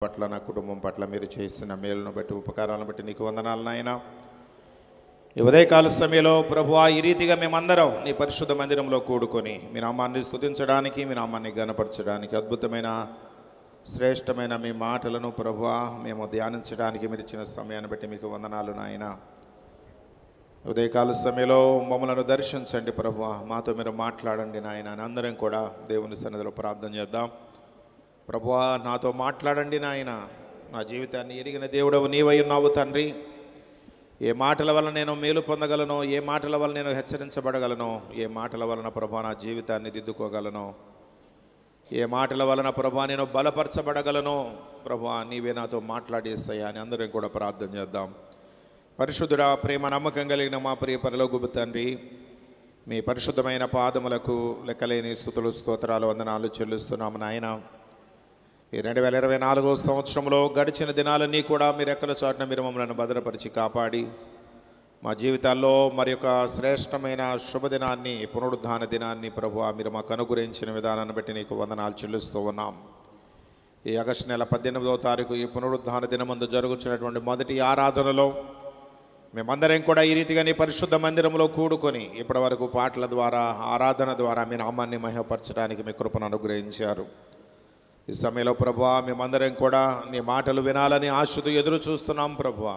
పట్ల నా కుటుంబం పట్ల మీరు చేసిన మేలును బట్టి ఉపకారాలను బట్టి నీకు వందనాలు నాయన. ఈ ఉదయకాల సమయంలో ప్రభువా ఈ రీతిగా మేమందరం నీ పరిశుద్ధ మందిరంలో కూడుకొని మీ నామాన్ని స్తుతించడానికి మీ నామాన్ని గణపరచడానికి అద్భుతమైన శ్రేష్టమైన మీ మాటలను ప్రభువా మేము ధ్యానించడానికి మీరు ఇచ్చిన సమయాన్ని బట్టి మీకు వందనాలు నాయన. ఉదయకాల సమయంలో మమ్మలను దర్శించండి ప్రభువా, మాతో మీరు మాట్లాడండి నాయన. అందరం కూడా దేవుని సన్నిధిలో ప్రార్థన చేద్దాం. ప్రభువా నాతో మాట్లాడండి నాయన. నా జీవితాన్ని ఎరిగిన దేవుడవు నీవై ఉన్నావు తండ్రి. ఏ మాటల వల్ల నేను మేలు పొందగలను, ఏ మాటల వల్ల నేను హెచ్చరించబడగలను, ఏ మాటల వలన ప్రభువా నా జీవితాన్ని దిద్దుకోగలను, ఏ మాటల వలన ప్రభువా నేను బలపరచబడగలను, ప్రభువా నీవే నాతో మాట్లాడేస్తాయా అని అందరం కూడా ప్రార్థన చేద్దాం. పరిశుద్ధుడా, ప్రేమ నమ్మకం కలిగిన మా ప్రియ పరలోకపు తండ్రి, మీ పరిశుద్ధమైన పాదములకు లెక్కలేని స్తుతులు స్తోత్రాలు వందనాలు చెల్లిస్తున్నాము నాయన. ఈ 2024 సంవత్సరంలో గడిచిన దినాలన్నీ కూడా మీరు ఎక్కల చాటున మీరు మమ్మల్ని భద్రపరిచి కాపాడి మా జీవితాల్లో మరి యొక్క శ్రేష్టమైన శుభదినాన్ని, పునరుద్ధాన దినాన్ని ప్రభువా మీరు మాకు అనుగ్రహించిన విధానాన్ని బట్టి నీకు వందనాలు చెల్లిస్తూ ఉన్నాం. ఈ ఆగస్టు నెల 18వ తారీఖు ఈ పునరుద్ధాన దినమందు జరుగుతున్నటువంటి మొదటి ఆరాధనలో మేమందరం కూడా ఈ రీతిగా నీ పరిశుద్ధ మందిరంలో కూడుకొని ఇప్పటి వరకు పాటల ద్వారా ఆరాధన ద్వారా మీ నామాన్ని మహిమపరచడానికి మీ కృపను అనుగ్రహించారు. ఈ సమయంలో ప్రభువా మేమందరం కూడా నీ మాటలు వినాలని ఆశతో ఎదురు చూస్తున్నాం ప్రభువా.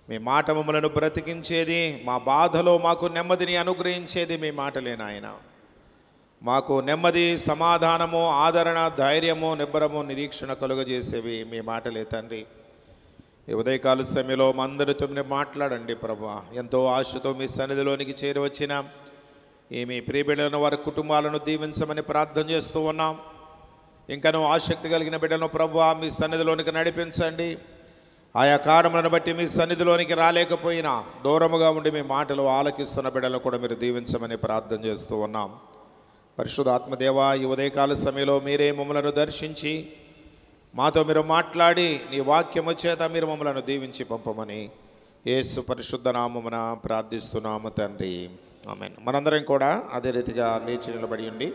మీ మాట మమ్మలను బ్రతికించేది, మా బాధలో మాకు నెమ్మదిని అనుగ్రహించేది మీ మాటలే నాయన. మాకు నెమ్మది, సమాధానము, ఆదరణ, ధైర్యము, నిబ్బరము, నిరీక్షణ కలుగజేసేవి మీ మాటలే తండ్రి. ఈ ఉదయకాల సమయంలో మా అందరితో మీరు మాట్లాడండి ప్రభువా. ఎంతో ఆశతో మీ సన్నిధిలోనికి చేరి వచ్చిన ఈ మీ ప్రియబిడ్డలను వారి కుటుంబాలను దీవించమని ప్రార్థన చేస్తూ ఉన్నాం. ఇంకనూ ఆసక్తి కలిగిన బిడ్డలను ప్రభువా మీ సన్నిధిలోనికి నడిపించండి. ఆయా కారణములను బట్టి మీ సన్నిధిలోనికి రాలేకపోయినా దూరముగా ఉండి మీ మాటలు ఆలకిస్తున్న బిడ్డలను కూడా మీరు దీవించమని ప్రార్థన చేస్తూ ఉన్నాం. పరిశుద్ధాత్మదేవ, ఈ ఉదయకాల సమయంలో మీరే మమ్మలను దర్శించి మాతో మీరు మాట్లాడి నీ వాక్యము చేత మీరు మమ్మలను దీవించి పంపమని యేసు పరిశుద్ధ నామమున ప్రార్థిస్తున్నాము తండ్రి, ఆమేన్. మనందరం కూడా అదే రీతిగా లేచి నిలబడి ఉండి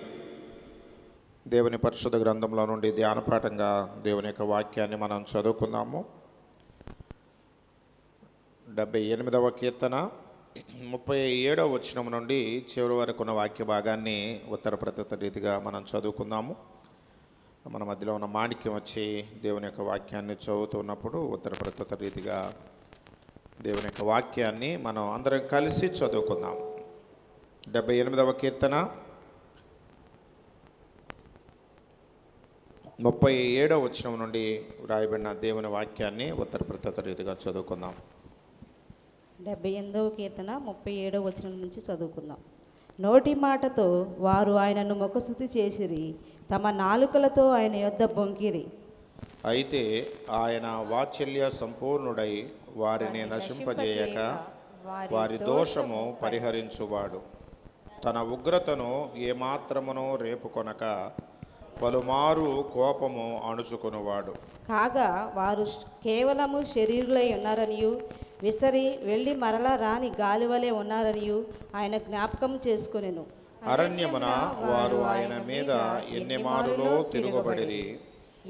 దేవుని పరిశుద్ధ గ్రంథంలో నుండి ధ్యానపాఠంగా దేవుని యొక్క వాక్యాన్ని మనం చదువుకుందాము. 78వ కీర్తన 37వ వచనం నుండి చివరి వరకు ఉన్న వాక్య భాగాన్ని ఉత్తర ప్రత్యుత్తర రీతిగా మనం చదువుకుందాము. మన మధ్యలో ఉన్న మాణిక్యం వచ్చి దేవుని యొక్క వాక్యాన్ని చదువుతున్నప్పుడు ఉత్తర ప్రత్యుత్తర రీతిగా దేవుని యొక్క వాక్యాన్ని మనం అందరం కలిసి చదువుకుందాం. 78వ కీర్తన 37వ వచనం నుండి వ్రాయబడిన దేవుని వాక్యాన్ని ఉత్తర ప్రత్యుత్తర రీతిగా చదువుకుందాం. 78వ కీర్తన 37వ వచనం నుంచి చదువుకుందాం. నోటి మాటతో వారు ఆయనను ముఖస్తుతి చేసిరి, తమ నాలుకలతో ఆయన యొద్ద బొంకిరి. అయితే ఆయన వాత్సల్య సంపూర్ణుడై వారిని నశింపజేయక వారి దోషము పరిహరించువాడు. తన ఉగ్రతను ఏమాత్రమును రేపుకొనక పలుమారు కోపము అణుచుకునేవాడు. కాగా వారు కేవలము శరీరులై ఉన్నారనియు విసరి వెళ్ళి మరలా రాని గాలివలే ఉన్నారనియు ఆయన జ్ఞాపకం చేసుకొనెను. అరణ్యమున వారు ఆయన మీద ఎన్ని మారులో తిరుగుబడిరి,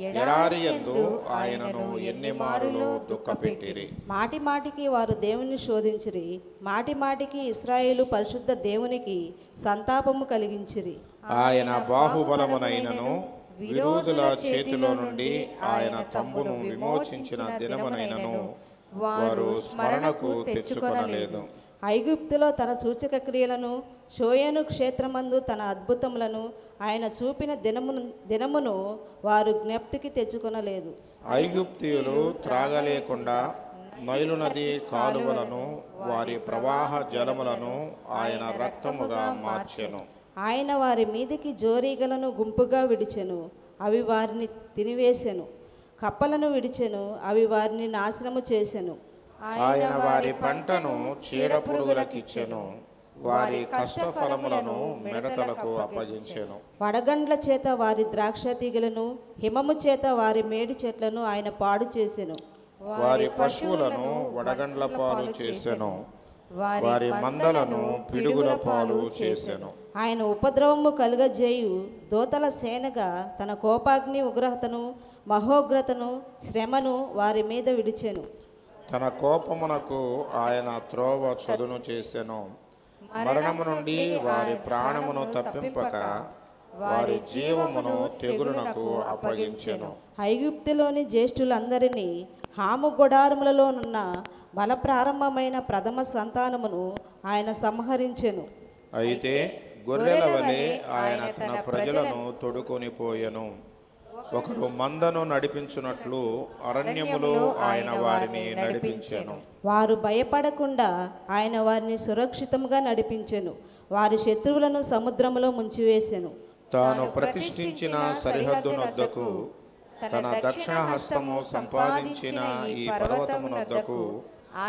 ఎడారియందు ఆయనను ఎన్ని మారులో దుఃఖపెట్టిరి. మాటి మాటికి వారు దేవుని శోధించిరి, మాటి మాటికి ఇశ్రాయేలు పరిశుద్ధ దేవునికి సంతాపము కలిగించిరి. ఆయన బాహుబలమునైనను విరోధుల చేతిలో నుండి ఆయన తమ్మును విమోచించిన దినమునైనను వారు స్మరణకు తెచ్చుకొనలేదు. ఐగుప్తులో తన సూచక క్రియలను, షోయను క్షేత్రమందు తన అద్భుతములను ఆయన చూపిన దినమును వారు జ్ఞప్తికి తెచ్చుకొనలేదు. ఐగుప్తీయులు త్రాగలేకుండా నైలు నది కాలువలను వారి ప్రవాహ జలములను ఆయన రక్తముగా మార్చెను. ఆయన వారి మీదికి జోరీగలను గుంపుగా విడిచెను, అవి వారిని తినివేశెను. కప్పలను విడిచెను, అవి వారిని నాశనము చేసెను. ఆయన వారి పంటను చీడపురుగులకిచ్చెను, వారి కష్టఫలములను మిడతలకు అప్పగించెను. వడగండ్ల చేత వారి ద్రాక్ష తీగలను, హిమము చేత వారి మేడి చెట్లను ఆయన పాడు చేసెను. వారి పశువులను వడగండ్ల పాలు చేసెను, వారి మందలను పిడుగుల పాలు చేసెను. ఆయన ఉపద్రవము కలుగజేయు దోతల సేనగా తన కోపాగ్ని ఉగ్రహతను మహోగ్రతను శ్రమను వారి మీద విడిచెను. తన కోపమునకు ఆయన త్రోవ చదును చేసెను. మరణము నుండి వారి ప్రాణమును తప్పింపక వారి జీవమును తెగులునకు అప్పగించెను. ఐగుప్తులోని జ్యేష్ఠులందరినీ హాము గుడారములలోనున్న బల ప్రారంభమైన ప్రథమ సంతానమును ఆయన సంహరించెను. అయితే గొర్రెల వలె ఆయన తన ప్రజలను తొడుకొని పోయెను. ఒకడు మందను నడిపించున్నట్లు అరణ్యములో ఆయన వారిని నడిపించెను. వారు భయపడకుండా ఆయన వారిని సురక్షితంగా నడిపించెను. వారి శత్రువులను సముద్రములో ముంచివేసెను. తాను ప్రతిష్ఠించిన సరిహద్దునొద్దకు తన దక్షిణ హస్తము సంపాదించిన ఈ పర్వతమునొద్దకు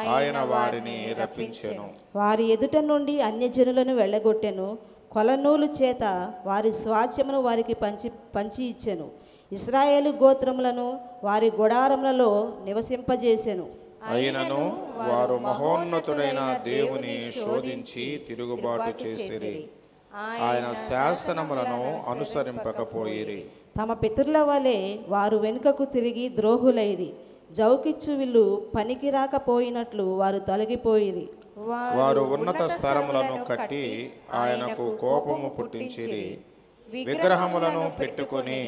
ఆయన వారిని రప్పించెను. వారి ఎదుట నుండి అన్యజనులను వెళ్ళగొట్టెను. కొలనూలు చేత వారి స్వాస్థ్యమును వారికి పంచి ఇచ్చెను. ఇశ్రాయేలు గోత్రములను వారి గుడారములలో నివసింపజేసెను. అయినను వారు మహోన్నతుడైన దేవుని శోధించి తిరుగుబాటు చేసిరి. ఆయన శాసనములను అనుసరింపకపోయిరి. తమ పితరుల వలె వారు వెనుకకు తిరిగి ద్రోహులైరి. జౌకిచ్చు విల్లు పనికి రాకపోయినట్లు వారు తొలగిపోయిరి. వారు ఉన్నత స్థలములను కట్టి ఆయనకు కోపము పుట్టించిరి. విగ్రహములను పెట్టుకొని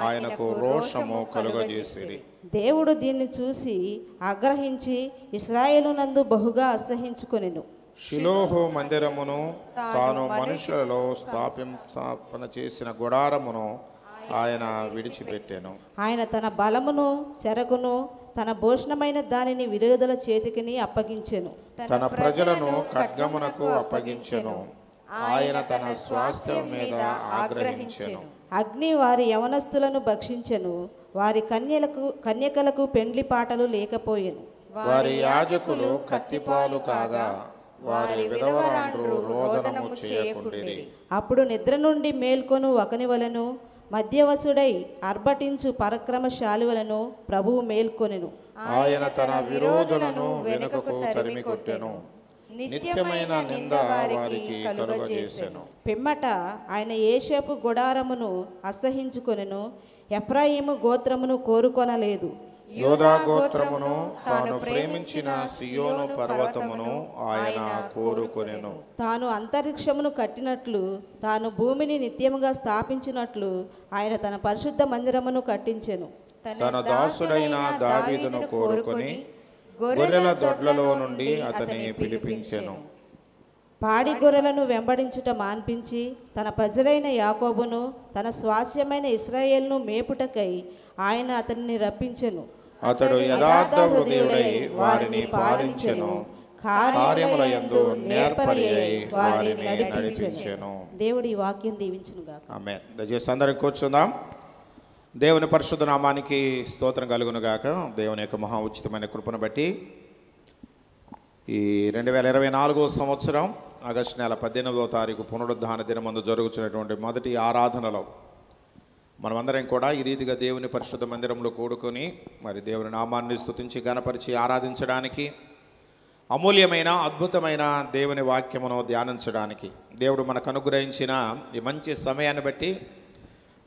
ఆయనకు రోషము కలుగజేసిరి. దేవుడు దీన్ని చూసి ఆగ్రహించి ఇశ్రాయేలునందు బహుగా అసహించుకొనెను. షిలోహు మందిరమును తాను మనుషులలో స్థాపన చేసిన గుడారమును ఆయన విడిచిపెట్టెను. ఆయన తన బలమును చెరకును తన భూషణమైన దానిని విరోధుల చేతికిని అప్పగించెను. తన ప్రజలను ఖడ్గమునకు అప్పగించెను. ఆయన తన స్వాస్థ్యం మీద ఆగ్రహించెను. అగ్ని వారి యవనస్తులను భక్షించెను. వారి కన్యకలకు పెండ్లి పాటలు లేకపోయెను. వారి యాజకులు కత్తిపాలు కాగా వారి విధవరాండ్రు రోదనము చేయకుండిరి. అప్పుడు నిద్ర నుండి మేల్కొను ఒకని వలెను మధ్యవసుడై అర్భటించు పరక్రమశాలి ప్రభువు మేల్కొనెను. ఆయన తన విరోధులను వెనుకకు తరిమి కొట్టెను. నిత్యమైన నింద వారికి కలుగజేసెను. పిమ్మట ఆయన యేషేపు గుడారమును అసహించుకొనెను. ఎఫ్రాయిము గోత్రమును కోరుకొనలేదు. యోధా గోత్రమును తాను ప్రేమించిన సియోను పర్వతమును ఆయన కోరుకొనెను. తాను అంతరిక్షమును కట్టినట్లు తాను భూమిని నిత్యముగా స్థాపించినట్లు ఆయన తన పరిశుద్ధ మందిరమును కట్టించెను. తన దాసుడైన దావీదును కోరుకొని గొర్రెల దొడ్లలో నుండి అతని పిలిపించెను. పాడి గొర్రెలను వెంబడించుట మాన్పించి తన ప్రజలైన యాకోబును తన స్వాస్యమైన ఇశ్రాయేలును మేపుటకై ఆయన అతనిని రప్పించెను. అతడు యథార్థ హృదయుడై వారిని పాలించెను. కార్యముల యందు నేర్పరి అయి వారిని నడిపించెను. దేవుడి ఈ వాక్యం దీవించునుగాక. ఆమేన్. దయచేసి అందరం కూర్చుందాం. దేవుని పరిశుద్ధ నామానికి స్తోత్రం కలుగునుగాక. దేవుని యొక్క మహా ఉచితమైన కృపను బట్టి ఈ 2024 సంవత్సరం ఆగస్టు నెల 18వ తారీఖు పునరుద్ధాన దినమందు జరుగుతున్నటువంటి మొదటి ఆరాధనలో మనమందరం కూడా ఈ రీతిగా దేవుని పరిశుద్ధ మందిరంలో కూడుకొని మరి దేవుని నామాన్ని స్తుతించి గణపరిచి ఆరాధించడానికి, అమూల్యమైన అద్భుతమైన దేవుని వాక్యమును ధ్యానించడానికి దేవుడు మనకు అనుగ్రహించిన ఈ మంచి సమయాన్ని బట్టి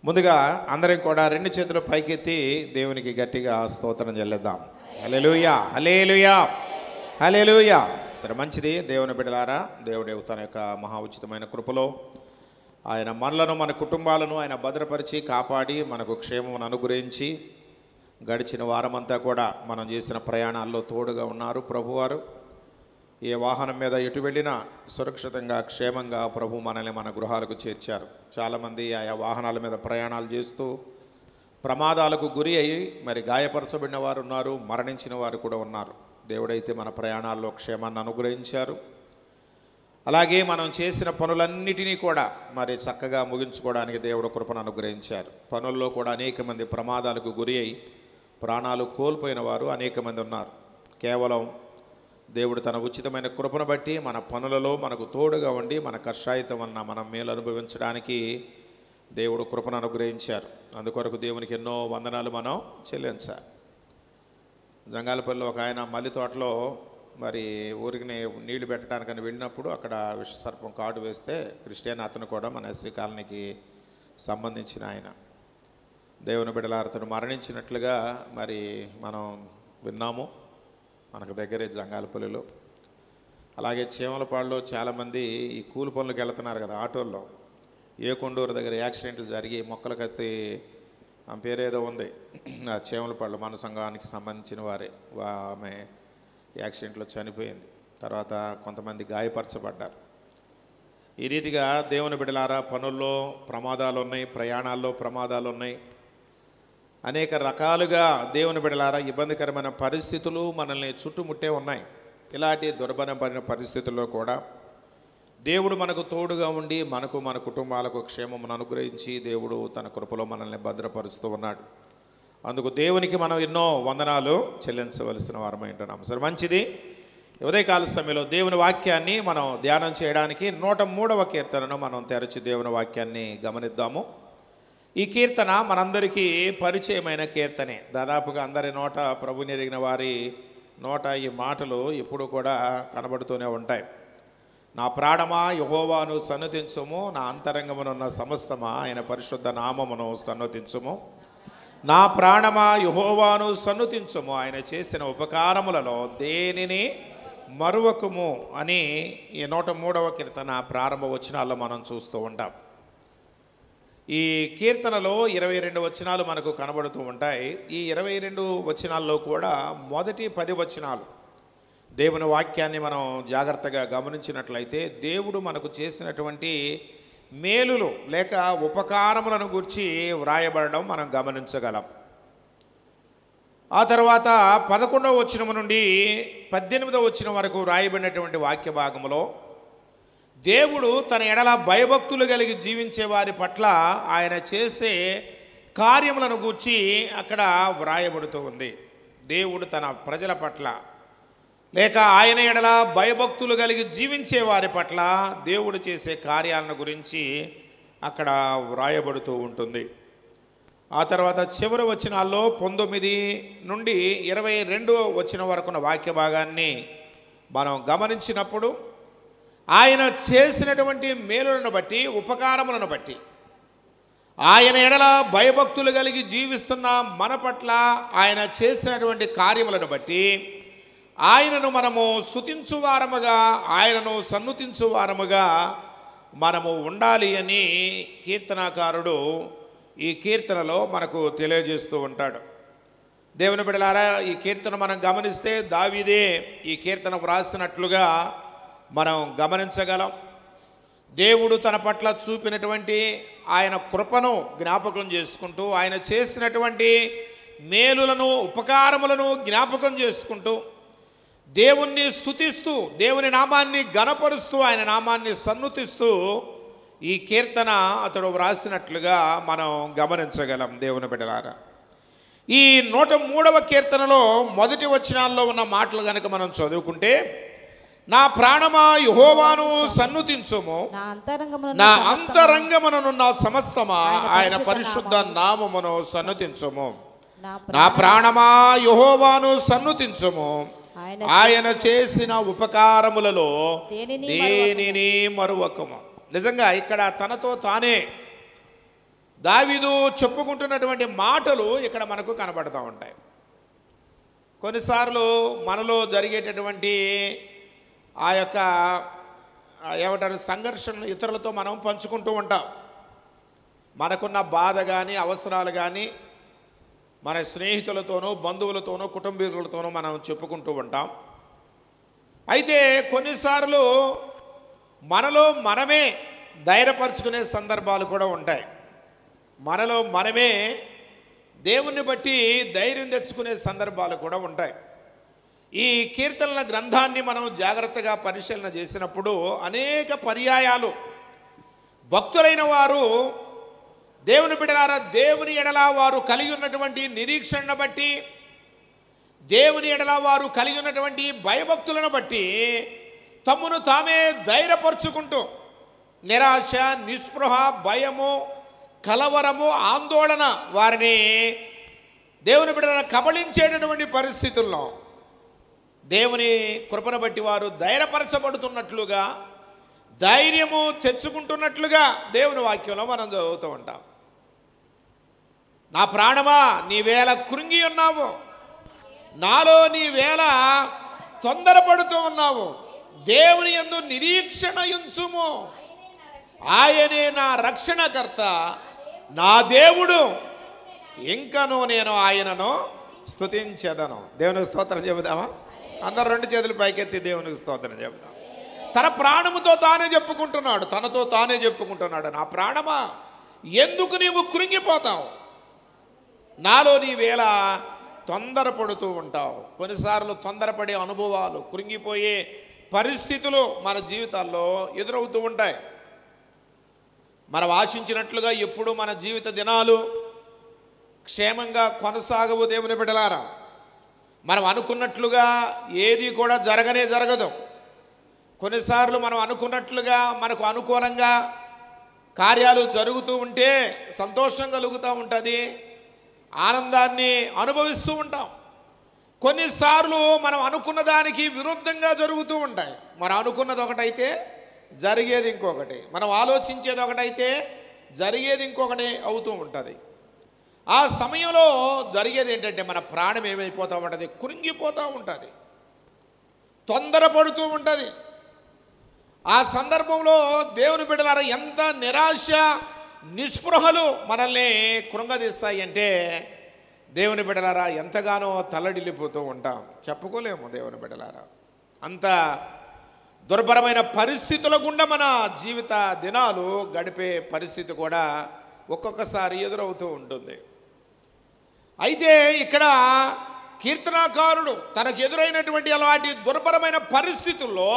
ముందుగా అందరం కూడా 2 చేతులు పైకెత్తి దేవునికి గట్టిగా స్తోత్రం చెల్లిద్దాం. హల్లెలూయా, హల్లెలూయా, హల్లెలూయా. సరే, మంచిది. దేవుని బిడ్డలారా, దేవుడు తన యొక్క మహా ఉచితమైన కృపలో ఆయన మనలను మన కుటుంబాలను ఆయన భద్రపరిచి కాపాడి మనకు క్షేమమును అనుగ్రహించి గడిచిన వారమంతా కూడా మనం చేసిన ప్రయాణాల్లో తోడుగా ఉన్నారు ప్రభువారు. ఏ వాహనం మీద ఎటు వెళ్ళినా సురక్షితంగా క్షేమంగా ప్రభు మనల్ని మన గృహాలకు చేర్చారు. చాలామంది ఆయా వాహనాల మీద ప్రయాణాలు చేస్తూ ప్రమాదాలకు గురి అయ్యి మరి గాయపరచబడిన వారు ఉన్నారు, మరణించిన వారు కూడా ఉన్నారు. దేవుడైతే మన ప్రయాణాల్లో క్షేమాన్ని అనుగ్రహించారు. అలాగే మనం చేసిన పనులన్నిటినీ కూడా మరి చక్కగా ముగించుకోవడానికి దేవుడు కృపను అనుగ్రహించారు. పనుల్లో కూడా అనేక మంది ప్రమాదాలకు గురి అయి ప్రాణాలు కోల్పోయిన వారు అనేక మంది ఉన్నారు. కేవలం దేవుడు తన ఉచితమైన కృపను బట్టి మన పనులలో మనకు తోడుగా ఉండి మన కష్టాయితం వలన మనం మేలు అనుభవించడానికి దేవుడు కృపను అనుగ్రహించారు. అందుకొరకు దేవునికి ఎన్నో వందనాలు మనం చెల్లించాలి. జంగాలపల్లిలో ఒక ఆయన మల్లి తోటలో మరి ఊరికి నీళ్లు పెట్టడానికని వెళ్ళినప్పుడు అక్కడ విషసర్పం కాటు వేస్తే క్రిస్టియన్ అతను కూడా మన ఎస్సీ కాలనీకి సంబంధించిన ఆయన దేవుని బిడ్డలారా అతడు మరణించినట్లుగా మరి మనం విన్నాము. మనకు దగ్గరే జంగాలపల్లిలో. అలాగే చీమలపాడులో చాలామంది ఈ కూలి పనులకు వెళ్తున్నారు కదా ఆటోల్లో. ఏకొండూరు దగ్గర యాక్సిడెంట్లు జరిగి మొక్కలు కత్తి ఆమె పేరేదో ఉంది, ఆ చీమలపాడులో మన సంఘానికి సంబంధించిన వారే. ఆమె యాక్సిడెంట్లో చనిపోయింది. తర్వాత కొంతమంది గాయపరచబడ్డారు. ఈ రీతిగా దేవుని బిడ్డలారా పనుల్లో ప్రమాదాలు ఉన్నాయి, ప్రయాణాల్లో ప్రమాదాలు ఉన్నాయి. అనేక రకాలుగా దేవుని బిడ్డలారా ఇబ్బందికరమైన పరిస్థితులు మనల్ని చుట్టుముట్టే ఉన్నాయి. ఇలాంటి దుర్భరమైన పరిస్థితుల్లో కూడా దేవుడు మనకు తోడుగా ఉండి మనకు మన కుటుంబాలకు క్షేమమును అనుగ్రహించి దేవుడు తన కృపలో మనల్ని భద్రపరుస్తూ ఉన్నాడు. అందుకు దేవునికి మనం ఎన్నో వందనాలు చెల్లించవలసిన వారమై ఉంటున్నాం. సరే, మంచిది. ఉదయకాల సమయంలో దేవుని వాక్యాన్ని మనం ధ్యానం చేయడానికి 103వ కీర్తనను మనం తెరచి దేవుని వాక్యాన్ని గమనిద్దాము. ఈ కీర్తన మనందరికీ పరిచయమైన కీర్తనే. దాదాపుగా అందరి నోట, ప్రభుని ఎరిగిన వారి నోట ఈ మాటలు ఎప్పుడు కూడా కనబడుతూనే ఉంటాయి. నా ప్రాణమా యెహోవాను సన్నుతించుము, నా అంతరంగమునున్న సమస్తమా ఆయన పరిశుద్ధ నామమును సన్నుతించుము. నా ప్రాణమా యెహోవాను సన్నుతించుము, ఆయన చేసిన ఉపకారములలో దేనిని మరువకుము అని ఈ 103వ కీర్తన ప్రారంభ వచనాల్లో మనం చూస్తూ ఉంటాం. ఈ కీర్తనలో 22 వచనాలు మనకు కనబడుతూ ఉంటాయి. ఈ 22 వచనాల్లో కూడా మొదటి 10 వచనాలు దేవుని వాక్యాన్ని మనం జాగ్రత్తగా గమనించినట్లయితే దేవుడు మనకు చేసినటువంటి మేలులు లేక ఉపకారములను గురించి వ్రాయబడడం మనం గమనించగలం. ఆ తర్వాత 11వ వచనం నుండి 18వ వచనం వరకు వ్రాయబడినటువంటి వాక్య భాగంలో దేవుడు తన ఎడల భయభక్తులు కలిగి జీవించే వారి పట్ల ఆయన చేసే కార్యములను గూర్చి అక్కడ వ్రాయబడుతూ ఉంది. దేవుడు తన ప్రజల పట్ల లేక ఆయన ఎడల భయభక్తులు కలిగి జీవించే వారి పట్ల దేవుడు చేసే కార్యాలను గురించి అక్కడ వ్రాయబడుతూ ఉంటుంది. ఆ తర్వాత చివరి వచనాల్లో 19 నుండి 22వ వచనం వరకున్న వాక్య భాగాన్ని మనం గమనించినప్పుడు ఆయన చేసినటువంటి మేలులను బట్టి, ఉపకారములను బట్టి, ఆయన ఎడల భయభక్తులు కలిగి జీవిస్తున్న మన పట్ల ఆయన చేసినటువంటి కార్యములను బట్టి ఆయనను మనము స్తుతించువారముగా, ఆయనను సన్నుతించువారముగా మనము ఉండాలి అని కీర్తనాకారుడు ఈ కీర్తనలో మనకు తెలియజేస్తూ ఉంటాడు. దేవుని బిడ్డలారా, ఈ కీర్తన మనం గమనిస్తే దావీదే ఈ కీర్తన వ్రాసినట్లుగా మనం గమనించగలం. దేవుడు తన పట్ల చూపినటువంటి ఆయన కృపను జ్ఞాపకం చేసుకుంటూ, ఆయన చేసినటువంటి మేలులను, ఉపకారములను జ్ఞాపకం చేసుకుంటూ, దేవుణ్ణి స్తుతిస్తూ, దేవుని నామాన్ని గణపరుస్తూ, ఆయన నామాన్ని సన్నుతిస్తూ ఈ కీర్తన అతడు వ్రాసినట్లుగా మనం గమనించగలం. దేవుని బిడ్డలారా, ఈ 103వ కీర్తనలో మొదటి వచనాల్లో ఉన్న మాటలు కనుక మనం చదువుకుంటే, నా ప్రాణమా యెహోవాను సన్నుతించుము, నా అంతరంగమునున్న సమస్తమా ఆయన పరిశుద్ధ నామమును సన్నుతించుము. నా ప్రాణమా యెహోవాను సన్నుతించుము, ఆయన చేసిన ఉపకారములలో దేనిని మరువకము. నిజంగా ఇక్కడ తనతో తానే దావీదు చెప్పుకుంటున్నటువంటి మాటలు ఇక్కడ మనకు కనబడుతూ ఉంటాయి. కొన్నిసార్లు మనలో జరిగేటటువంటి ఆ యొక్క ఏమంటారు సంఘర్షణ ఇతరులతో మనం పంచుకుంటూ ఉంటాం. మనకున్న బాధ కానీ, అవసరాలు కానీ మన స్నేహితులతోనో, బంధువులతోనో, కుటుంబీకులతోనో మనం చెప్పుకుంటూ ఉంటాం. అయితే కొన్నిసార్లు మనలో మనమే ధైర్యపరుచుకునే సందర్భాలు కూడా ఉంటాయి. మనలో మనమే దేవుణ్ణి బట్టి ధైర్యం తెచ్చుకునే సందర్భాలు కూడా ఉంటాయి. ఈ కీర్తనల గ్రంథాన్ని మనం జాగ్రత్తగా పరిశీలన చేసినప్పుడు అనేక పర్యాయాలు భక్తులైన వారు, దేవుని బిడ్డలారా, దేవుని ఎడల వారు కలిగి ఉన్నటువంటి నిరీక్షణను బట్టి, దేవుని ఎడల వారు కలిగి ఉన్నటువంటి భయభక్తులను బట్టి తమ్మును తామే ధైర్యపరుచుకుంటూ నిరాశ, నిస్పృహ, భయము, కలవరము, ఆందోళన వారిని దేవుని బిడ్డలను కబళించేటటువంటి పరిస్థితుల్లో దేవుని కృపను బట్టి వారు ధైర్యపరచబడుతున్నట్లుగా, ధైర్యము తెచ్చుకుంటున్నట్లుగా దేవుని వాక్యంలో మనం చదువుతూ ఉంటాం. నా ప్రాణమా నీవేళ కృంగి ఉన్నావు, నాలో నీవేళ తొందరపడుతూ ఉన్నావు. దేవుని యందు నిరీక్షణ ఉంచుము, ఆయనే నా రక్షణకర్త, నా దేవుడు, ఇంకను నేను ఆయనను స్తుతించెదను. దేవునికి స్తోత్రం చెబుదామా? అందరు రెండు చేతులు పైకెత్తి దేవునికి స్తోత్రం చెబుదాం. తన ప్రాణముతో తానే చెప్పుకుంటున్నాడు, తనతో తానే చెప్పుకుంటున్నాడు, నా ప్రాణమా ఎందుకు నీవు కృంగిపోతావు, నాలో నీవేళ తొందరపడుతూ ఉంటావు. కొన్నిసార్లు తొందరపడే అనుభవాలు, కృంగిపోయే పరిస్థితులు మన జీవితాల్లో ఎదురవుతూ ఉంటాయి. మనం ఆశించినట్లుగా ఎప్పుడు మన జీవిత దినాలు క్షేమంగా కొనసాగవు. దేవుని బిడ్డలారా, మనం అనుకున్నట్లుగా ఏది కూడా జరగదు. కొన్నిసార్లు మనం అనుకున్నట్లుగా మనకు అనుకూలంగా కార్యాలు జరుగుతూ ఉంటే సంతోషం కలుగుతూ ఉంటుంది, ఆనందాన్ని అనుభవిస్తూ ఉంటాం. కొన్నిసార్లు మనం అనుకున్న దానికి విరుద్ధంగా జరుగుతూ ఉంటాయి. మనం అనుకున్నది ఒకటైతే జరిగేది ఇంకొకటి, మనం ఆలోచించేది ఒకటైతే జరిగేది ఇంకొకటి అవుతూ ఉంటుంది. ఆ సమయంలో జరిగేది ఏంటంటే మన ప్రాణం ఏమైపోతూ ఉంటుంది, కృంగిపోతూ ఉంటుంది, తొందరపడుతూ ఉంటుంది. ఆ సందర్భంలో దేవుని బిడ్డలారా ఎంత నిరాశ నిస్పృహలు మనల్ని కృంగదీస్తాయి అంటే, దేవుని బిడ్డలారా ఎంతగానో తల్లడిల్లిపోతూ ఉంటాం, చెప్పుకోలేము. దేవుని బిడ్డలారా అంత దుర్భరమైన పరిస్థితుల గుండా మన జీవిత దినాలు గడిపే పరిస్థితి కూడా ఒక్కొక్కసారి ఎదురవుతూ ఉంటుంది. అయితే ఇక్కడ కీర్తనాకారుడు తనకు ఎదురైనటువంటి అలాంటి దుర్భరమైన పరిస్థితుల్లో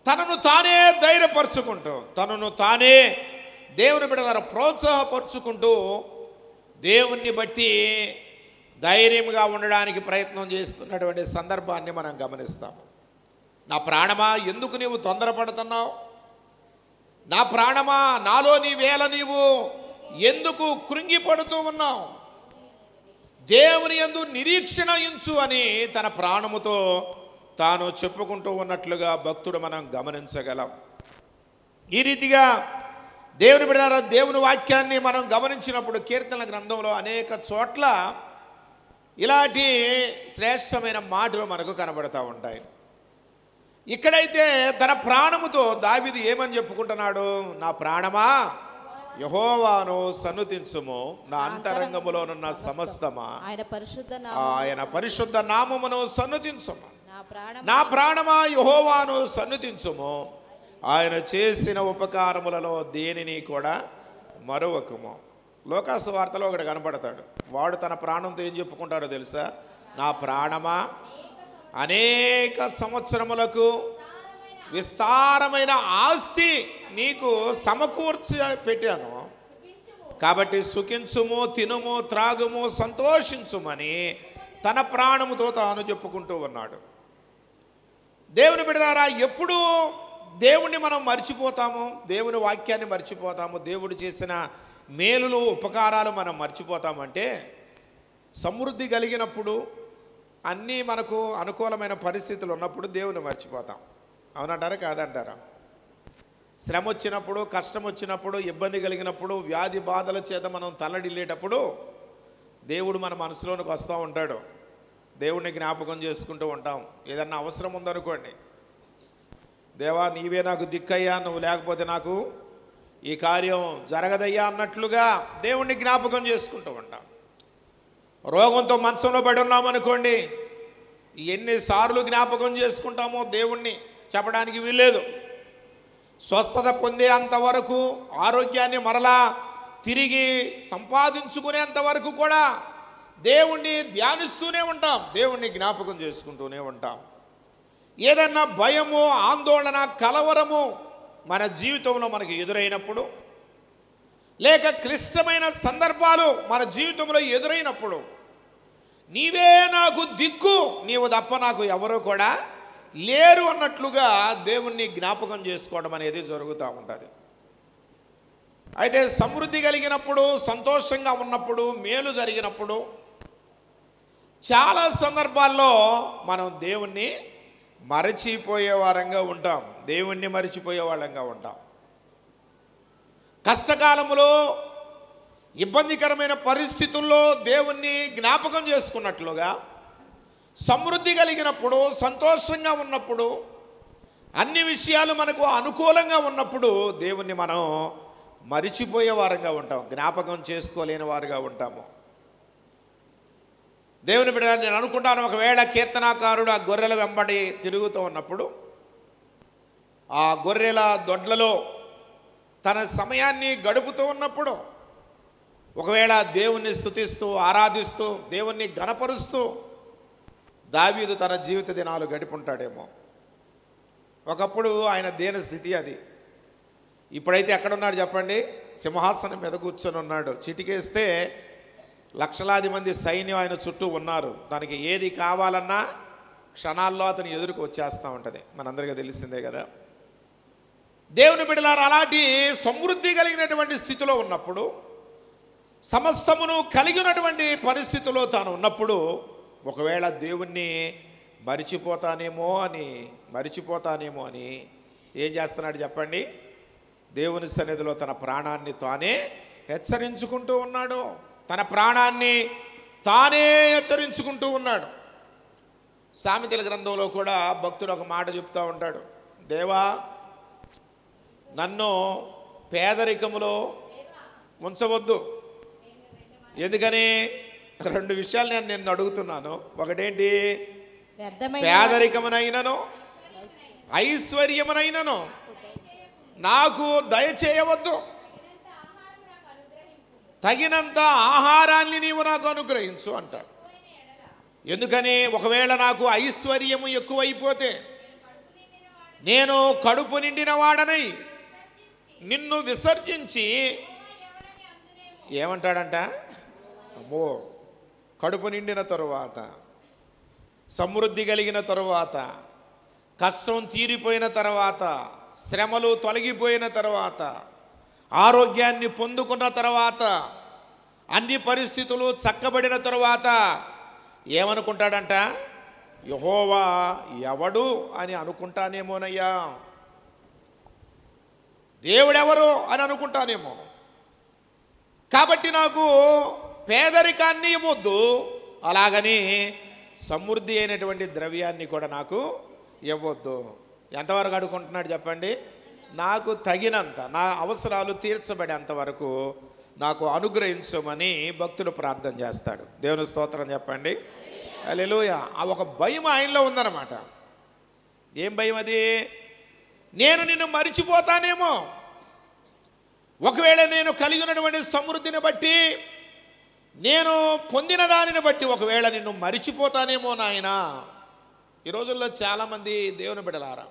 తనను తానే ధైర్యపరుచుకుంటూ, తనను తానే దేవుని బిడ్డలారా ప్రోత్సాహపరుచుకుంటూ దేవుణ్ణి బట్టి ధైర్యంగా ఉండడానికి ప్రయత్నం చేస్తున్నటువంటి సందర్భాన్ని మనం గమనిస్తాము. నా ప్రాణమా ఎందుకు నీవు తొందరపడుతున్నావు, నా ప్రాణమా నాలో నీవేళ నీవు ఎందుకు కృంగిపడుతూ ఉన్నావు, దేవుని యందు నిరీక్షణ ఉంచు అని తన ప్రాణముతో తాను చెప్పుకుంటూ ఉన్నట్లుగా భక్తుడు మనం గమనించగలం. ఈ రీతిగా దేవుని బిడ్డలారా దేవుని వాక్యాన్ని మనం గమనించినప్పుడు కీర్తనల గ్రంథంలో అనేక చోట్ల ఇలాంటి శ్రేష్టమైన మాటలు మనకు కనబడతా ఉంటాయి. ఇక్కడైతే తన ప్రాణముతో దావీదు ఏమని చెప్పుకుంటున్నాడు, నా ప్రాణమా యెహోవాను సన్నుతించుము, నా అంతరంగములోనున్న సమస్తమా ఆయన పరిశుద్ధ నామమును సన్నుతించుము. నా ప్రాణమా యెహోవాను సన్నుతించుము, ఆయన చేసిన ఉపకారములలో దేనిని కూడా మరువకము. లోకాసు వార్తలో ఒకటి కనబడతాడు, వాడు తన ప్రాణంతో ఏం చెప్పుకుంటాడో తెలుసా, నా ప్రాణమా అనేక సంవత్సరములకు విస్తారమైన ఆస్తి నీకు సమకూర్చి పెట్టాను, కాబట్టి సుఖించుము, తినుము, త్రాగుము, సంతోషించుమని తన ప్రాణముతో తాను చెప్పుకుంటూ ఉన్నాడు. దేవుని బిడ్డలారా ఎప్పుడు దేవుణ్ణి మనం మర్చిపోతాము, దేవుని వాక్యాన్ని మర్చిపోతాము, దేవుడు చేసిన మేలులు ఉపకారాలు మనం మర్చిపోతామంటే సమృద్ధి కలిగినప్పుడు, అన్నీ మనకు అనుకూలమైన పరిస్థితులు ఉన్నప్పుడు దేవుని మర్చిపోతాం. అవునంటారా కాదంటారా? శ్రమ వచ్చినప్పుడు, కష్టం వచ్చినప్పుడు, ఇబ్బంది కలిగినప్పుడు, వ్యాధి బాధల చేత మనం తల్లడిల్లేటప్పుడు దేవుడు మన మనసులోనికి వస్తూ ఉంటాడు, దేవుణ్ణి జ్ఞాపకం చేసుకుంటూ ఉంటాం. ఏదన్నా అవసరం ఉందనుకోండి, దేవా నీవే నాకు దిక్కయ్యా, నువ్వు లేకపోతే నాకు ఈ కార్యం జరగదయ్యా అన్నట్లుగా దేవుణ్ణి జ్ఞాపకం చేసుకుంటూ ఉంటాం. రోగంతో మంచంలో పడి ఉన్నామనుకోండి, ఎన్నిసార్లు జ్ఞాపకం చేసుకుంటామో దేవుణ్ణి చెప్పడానికి వీల్లేదు. స్వస్థత పొందే అంతవరకు, ఆరోగ్యాన్ని మరలా తిరిగి సంపాదించుకునేంత వరకు కూడా దేవుణ్ణి ధ్యానిస్తూనే ఉంటాం, దేవుణ్ణి జ్ఞాపకం చేసుకుంటూనే ఉంటాం. ఏదన్నా భయము, ఆందోళన, కలవరము మన జీవితంలో మనకి ఎదురైనప్పుడు, లేక క్లిష్టమైన సందర్భాలు మన జీవితంలో ఎదురైనప్పుడు, నీవే నాకు దిక్కు, నీవు తప్ప నాకు ఎవరో కూడా లేరు అన్నట్లుగా దేవుణ్ణి జ్ఞాపకం చేసుకోవడం అనేది జరుగుతూ ఉంటుంది. అయితే సమృద్ధి కలిగినప్పుడు, సంతోషంగా ఉన్నప్పుడు, మేలు జరిగినప్పుడు చాలా సందర్భాల్లో మనం దేవుణ్ణి మరచిపోయే వారంగా ఉంటాం, దేవుణ్ణి మరచిపోయే వాళ్ళంగా ఉంటాం. కష్టకాలములో ఇబ్బందికరమైన పరిస్థితుల్లో దేవుణ్ణి జ్ఞాపకం చేసుకున్నట్లుగా, సమృద్ధి కలిగినప్పుడు, సంతోషంగా ఉన్నప్పుడు, అన్ని విషయాలు మనకు అనుకూలంగా ఉన్నప్పుడు దేవుణ్ణి మనం మరిచిపోయే వారంగా ఉంటాం, జ్ఞాపకం చేసుకోలేని వారుగా ఉంటాము. దేవుని బిడ్డ, నేను అనుకుంటాను, ఒకవేళ కీర్తనాకారుడు ఆ గొర్రెల వెంబడి తిరుగుతూ ఉన్నప్పుడు, ఆ గొర్రెల దొడ్లలో తన సమయాన్ని గడుపుతూ ఉన్నప్పుడు, ఒకవేళ దేవుణ్ణి స్తుతిస్తూ, ఆరాధిస్తూ, దేవుణ్ణి ఘనపరుస్తూ దావీదు తన జీవిత దినాలు గడిపుంటాడేమో. ఒకప్పుడు ఆయన దేని స్థితి అది. ఇప్పుడైతే ఎక్కడున్నాడు చెప్పండి? సింహాసనం మీద కూర్చొని ఉన్నాడు. చిటికేస్తే లక్షలాది మంది సైన్యం ఆయన చుట్టూ ఉన్నారు. తనకి ఏది కావాలన్నా క్షణాల్లో అతని ఎదురుకు వచ్చేస్తూ ఉంటుంది. మనందరికీ తెలిసిందే కదా. దేవుని బిడ్డలారా, అలాంటి సమృద్ధి కలిగినటువంటి స్థితిలో ఉన్నప్పుడు, సమస్తమును కలిగినటువంటి పరిస్థితిలో తాను ఉన్నప్పుడు, ఒకవేళ దేవుణ్ణి మరిచిపోతానేమో అని ఏం చేస్తున్నాడు చెప్పండి? దేవుని సన్నిధిలో తన ప్రాణాన్ని తానే హెచ్చరించుకుంటూ ఉన్నాడు. తన ప్రాణాన్ని తానే హెచ్చరించుకుంటూ ఉన్నాడు. సామెతల గ్రంథంలో కూడా భక్తుడు ఒక మాట చెప్తూ ఉంటాడు, దేవా, నన్ను పేదరికములో ఉంచవద్దు. ఎందుకని? రెండు విషయాలు నేను నిన్ను అడుగుతున్నాను. ఒకటేంటి? పేదరికమునైనను ఐశ్వర్యమునైనను నాకు దయచేయవద్దు, తగినంత ఆహారాన్ని నీవు నాకు అనుగ్రహించు అంటాడు. ఎందుకని? ఒకవేళ నాకు ఐశ్వర్యము ఎక్కువైపోతే, నేను కడుపు నిండిన వాడనై నిన్ను విసర్జించి ఏమంటాడంట? అమ్మో, కడుపు నిండిన తరువాత, సమృద్ధి కలిగిన తరువాత, కష్టం తీరిపోయిన తర్వాత, శ్రమలు తొలగిపోయిన తర్వాత, ఆరోగ్యాన్ని పొందుకున్న తర్వాత, అన్ని పరిస్థితులు చక్కబడిన తరువాత ఏమనుకుంటాడంట? యెహోవా ఎవడు అని అనుకుంటానేమోనయ్యా, దేవుడెవరు అని అనుకుంటానేమో. కాబట్టి నాకు పేదరికాన్ని ఇవ్వద్దు, అలాగని సమృద్ధి అయినటువంటి ద్రవ్యాన్ని కూడా నాకు ఇవ్వద్దు. ఎంతవరకు అడుగుకుంటున్నాడు చెప్పండి? నాకు తగినంత, నా అవసరాలు తీర్చబడేంత వరకు నాకు అనుగ్రహించమని భక్తుడు ప్రార్థన చేస్తాడు. దేవుని స్తోత్రం చెప్పండి. హల్లెలూయా. ఆ ఒక భయం ఆయనలో ఉందన్నమాట. ఏం భయం అది? నేను నిన్ను మరిచిపోతానేమో, ఒకవేళ నేను కలిగినటువంటి సమృద్ధిని బట్టి, నేను పొందిన దానిని బట్టి ఒకవేళ నిన్ను మరిచిపోతానేమో నాయనా. ఈ రోజుల్లో చాలామంది దేవుని బిడ్డలారా,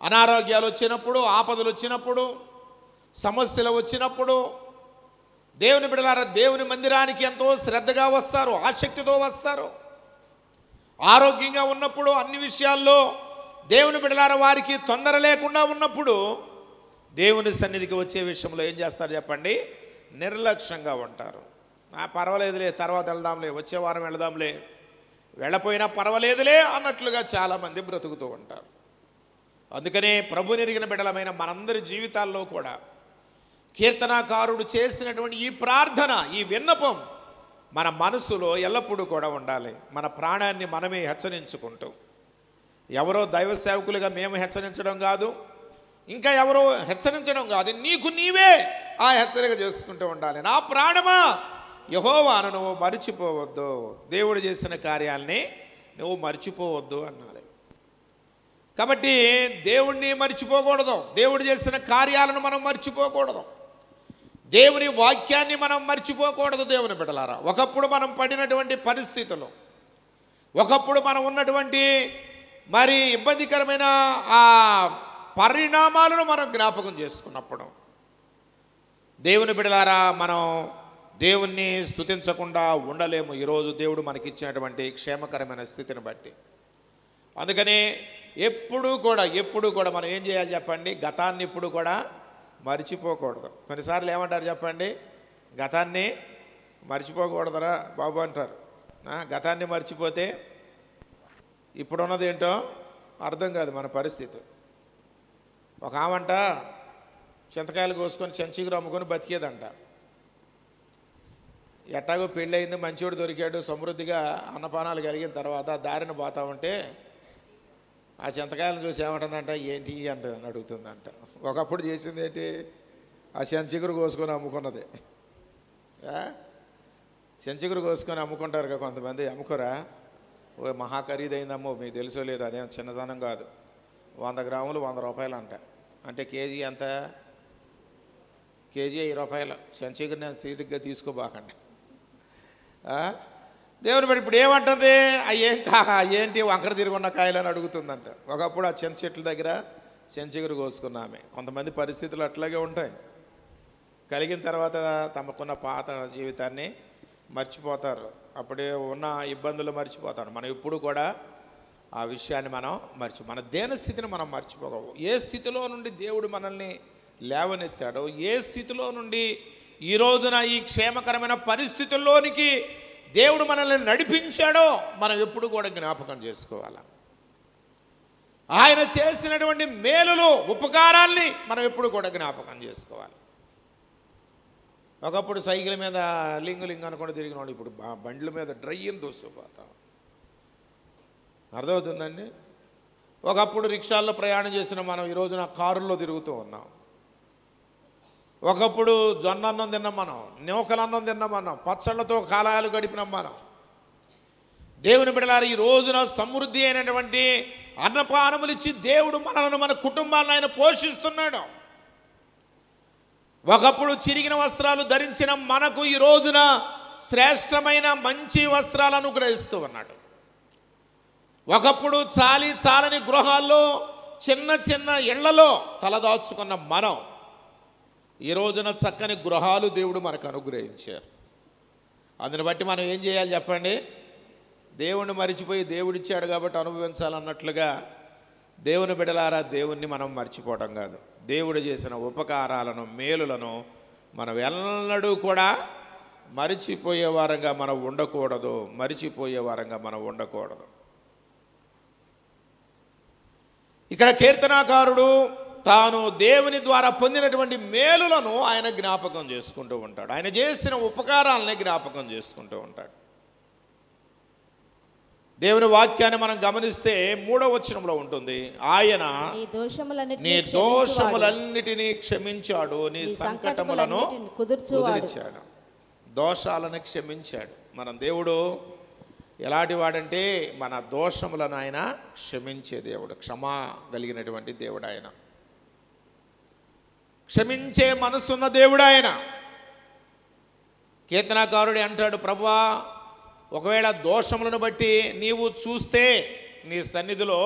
అనారోగ్యాలు వచ్చినప్పుడు, ఆపదలు వచ్చినప్పుడు, సమస్యలు వచ్చినప్పుడు దేవుని బిడ్డలారా దేవుని మందిరానికి ఎంతో శ్రద్ధగా వస్తారు, ఆసక్తితో వస్తారు. ఆరోగ్యంగా ఉన్నప్పుడు, అన్ని విషయాల్లో దేవుని బిడ్డలారా వారికి తొందర లేకుండా ఉన్నప్పుడు దేవుని సన్నిధికి వచ్చే విషయంలో ఏం చేస్తారు చెప్పండి? నిర్లక్ష్యంగా ఉంటారు. పర్వాలేదులే, తర్వాత వెళ్దాంలే, వచ్చే వారం వెళదాంలే, వెళ్ళపోయినా పర్వాలేదులే అన్నట్లుగా చాలామంది బ్రతుకుతూ ఉంటారు. అందుకనే ప్రభు ఎరిగిన బిడ్డలమైన మనందరి జీవితాల్లో కూడా కీర్తనాకారుడు చేసినటువంటి ఈ ప్రార్థన, ఈ విన్నపం మన మనసులో ఎల్లప్పుడూ కూడా ఉండాలి. మన ప్రాణాన్ని మనమే హెచ్చరించుకుంటూ, ఎవరో దైవ సేవకులుగా మేము హెచ్చరించడం కాదు, ఇంకా ఎవరో హెచ్చరించడం కాదు, నీకు నీవే ఆ హెచ్చరిక చేసుకుంటూ ఉండాలి. నా ప్రాణమా యెహోవాను నువ్వు మరిచిపోవద్దు, దేవుడు చేసిన కార్యాలని నువ్వు మర్చిపోవద్దు అన్నారు. కాబట్టి దేవుణ్ణి మర్చిపోకూడదు, దేవుడు చేసిన కార్యాలను మనం మర్చిపోకూడదు, దేవుని వాక్యాన్ని మనం మర్చిపోకూడదు. దేవుని బిడ్డలారా, ఒకప్పుడు మనం పడినటువంటి పరిస్థితులు, ఒకప్పుడు మనం ఉన్నటువంటి మరి ఇబ్బందికరమైన ఆ పరిణామాలను మనం జ్ఞాపకం చేసుకున్నప్పుడు, దేవుని బిడ్డలారా, మనం దేవుణ్ణి స్తుతించకుండా ఉండలేము ఈరోజు దేవుడు మనకిచ్చినటువంటి క్షేమకరమైన స్థితిని బట్టి. అందుకని ఎప్పుడు కూడా మనం ఏం చేయాలి చెప్పండి? గతాన్ని ఇప్పుడు కూడా మర్చిపోకూడదు. కొన్నిసార్లు ఏమంటారు చెప్పండి? గతాన్ని మర్చిపోకూడదురా బాబు అంటారు. గతాన్ని మర్చిపోతే ఇప్పుడున్నది ఏంటో అర్థం కాదు మన పరిస్థితి. ఒక ఆమంట చింతకాయలు కోసుకొని చెంచీగురు అమ్ముకొని బతికేదంట. ఎట్టాగో పెళ్ళి అయింది, మంచివాడు దొరికాడు, సమృద్ధిగా అన్నపానాలు కలిగిన తర్వాత దారిన పోతా ఉంటే ఆ చింతకాయలను చూసి ఏమంటుందంట, ఏంటి అంట అడుగుతుందంట. ఒకప్పుడు చేసింది ఏంటి, ఆ చెంచిగురు కోసుకొని అమ్ముకున్నది. చెంచిగురు కోసుకొని అమ్ముకుంటారు కదా కొంతమంది, అమ్ముకోరా? ఓ మహా ఖరీదైందమ్మో, మీకు తెలుసో లేదు, అదేం చిన్నదనం కాదు. 100 గ్రాములు 100 రూపాయలు అంట. అంటే కేజీ ఎంత? కేజీ 1000 రూపాయలు. చెంచిగురు నేను తీరిగ్గా తీసుకోబాకండి. దేవుని బట్టి ఇప్పుడు ఏమంటుంది, అయ్యేం ఏంటి వంకర తిరుగున్న కాయలు అని అడుగుతుందంట. ఒకప్పుడు ఆ చెంచు చెట్ల దగ్గర చెంచిగురు కోసుకున్నామే. కొంతమంది పరిస్థితులు అట్లాగే ఉంటాయి. కలిగిన తర్వాత తమకున్న పాత జీవితాన్ని మర్చిపోతారు, అప్పుడే ఉన్న ఇబ్బందులు మర్చిపోతారు. మనం ఇప్పుడు కూడా ఆ విషయాన్ని మనం మన దేన స్థితిని మనం మర్చిపోగలము. ఏ స్థితిలో నుండి దేవుడు మనల్ని లేవనెత్తాడో, ఏ స్థితిలో నుండి ఈ రోజున ఈ క్షేమకరమైన పరిస్థితుల్లోనికి దేవుడు మనల్ని నడిపించాడో మనం ఎప్పుడు కూడా జ్ఞాపకం చేసుకోవాలి. ఆయన చేసినటువంటి మేలులు, ఉపకారాల్ని మనం ఎప్పుడు కూడా జ్ఞాపకం చేసుకోవాలి. ఒకప్పుడు సైకిల్ మీద లింగు అనుకుంటూ తిరిగినాడు, ఇప్పుడు బండ్ల మీద డ్రైన్ దూసుకుపోతాం. అర్థమవుతుందండి? ఒకప్పుడు రిక్షాల్లో ప్రయాణం చేసిన మనం ఈ రోజున కారుల్లో తిరుగుతూ ఉన్నాం. ఒకప్పుడు జొన్న అన్నం తిన్నాం మనం, నూకలన్నం తిన్నాం మనం, పచ్చళ్ళతో కాలాలు గడిపినాం మనం. దేవుని బిడ్డలారా, ఈ రోజున సమృద్ధి అయినటువంటి అన్నపానములు ఇచ్చి దేవుడు మనలను, మన కుటుంబాలను ఆయన పోషిస్తున్నాడు. ఒకప్పుడు చిరిగిన వస్త్రాలు ధరించిన మనకు ఈ రోజున శ్రేష్టమైన మంచి వస్త్రాలను అనుగ్రహిస్తూ ఉన్నాడు. ఒకప్పుడు చాలని గృహాల్లో చిన్న చిన్న ఇళ్లలో తలదాచుకున్న మనం ఈ రోజున చక్కని గృహాలు దేవుడు మనకు అనుగ్రహించారు. అందుని బట్టి మనం ఏం చేయాలి చెప్పండి? దేవుణ్ణి మరిచిపోయి దేవుడిచ్చాడు కాబట్టి అనుభవించాలన్నట్లుగా దేవుని బిడ్డలారా, దేవుణ్ణి మనం మర్చిపోవడం కాదు. దేవుడు చేసిన ఉపకారాలను, మేలులను మనం ఎన్నడూ కూడా మరిచిపోయే వారంగా మనం ఉండకూడదు. ఇక్కడ కీర్తనాకారుడు తాను దేవుని ద్వారా పొందినటువంటి మేలులను ఆయన జ్ఞాపకం చేసుకుంటూ ఉంటాడు. ఆయన చేసిన ఉపకారాలని జ్ఞాపకం చేసుకుంటూ ఉంటాడు. దేవుని వాక్యాన్ని మనం గమనిస్తే 3వ వచనంలో ఉంటుంది, ఆయన నీ దోషములన్నిటినీ క్షమించాడు, నీ సంకటములను కుదిర్చాడు. దోషాలను క్షమించాడు. మన దేవుడు ఎలాంటి వాడంటే మన దోషములను ఆయన క్షమించే దేవుడు, క్షమా కలిగినటువంటి దేవుడు ఆయన, క్షమించే మనసున్న దేవుడు ఆయన. కీర్తనాకారుడు అంటాడు, ప్రభువా, ఒకవేళ దోషములను బట్టి నీవు చూస్తే నీ సన్నిధిలో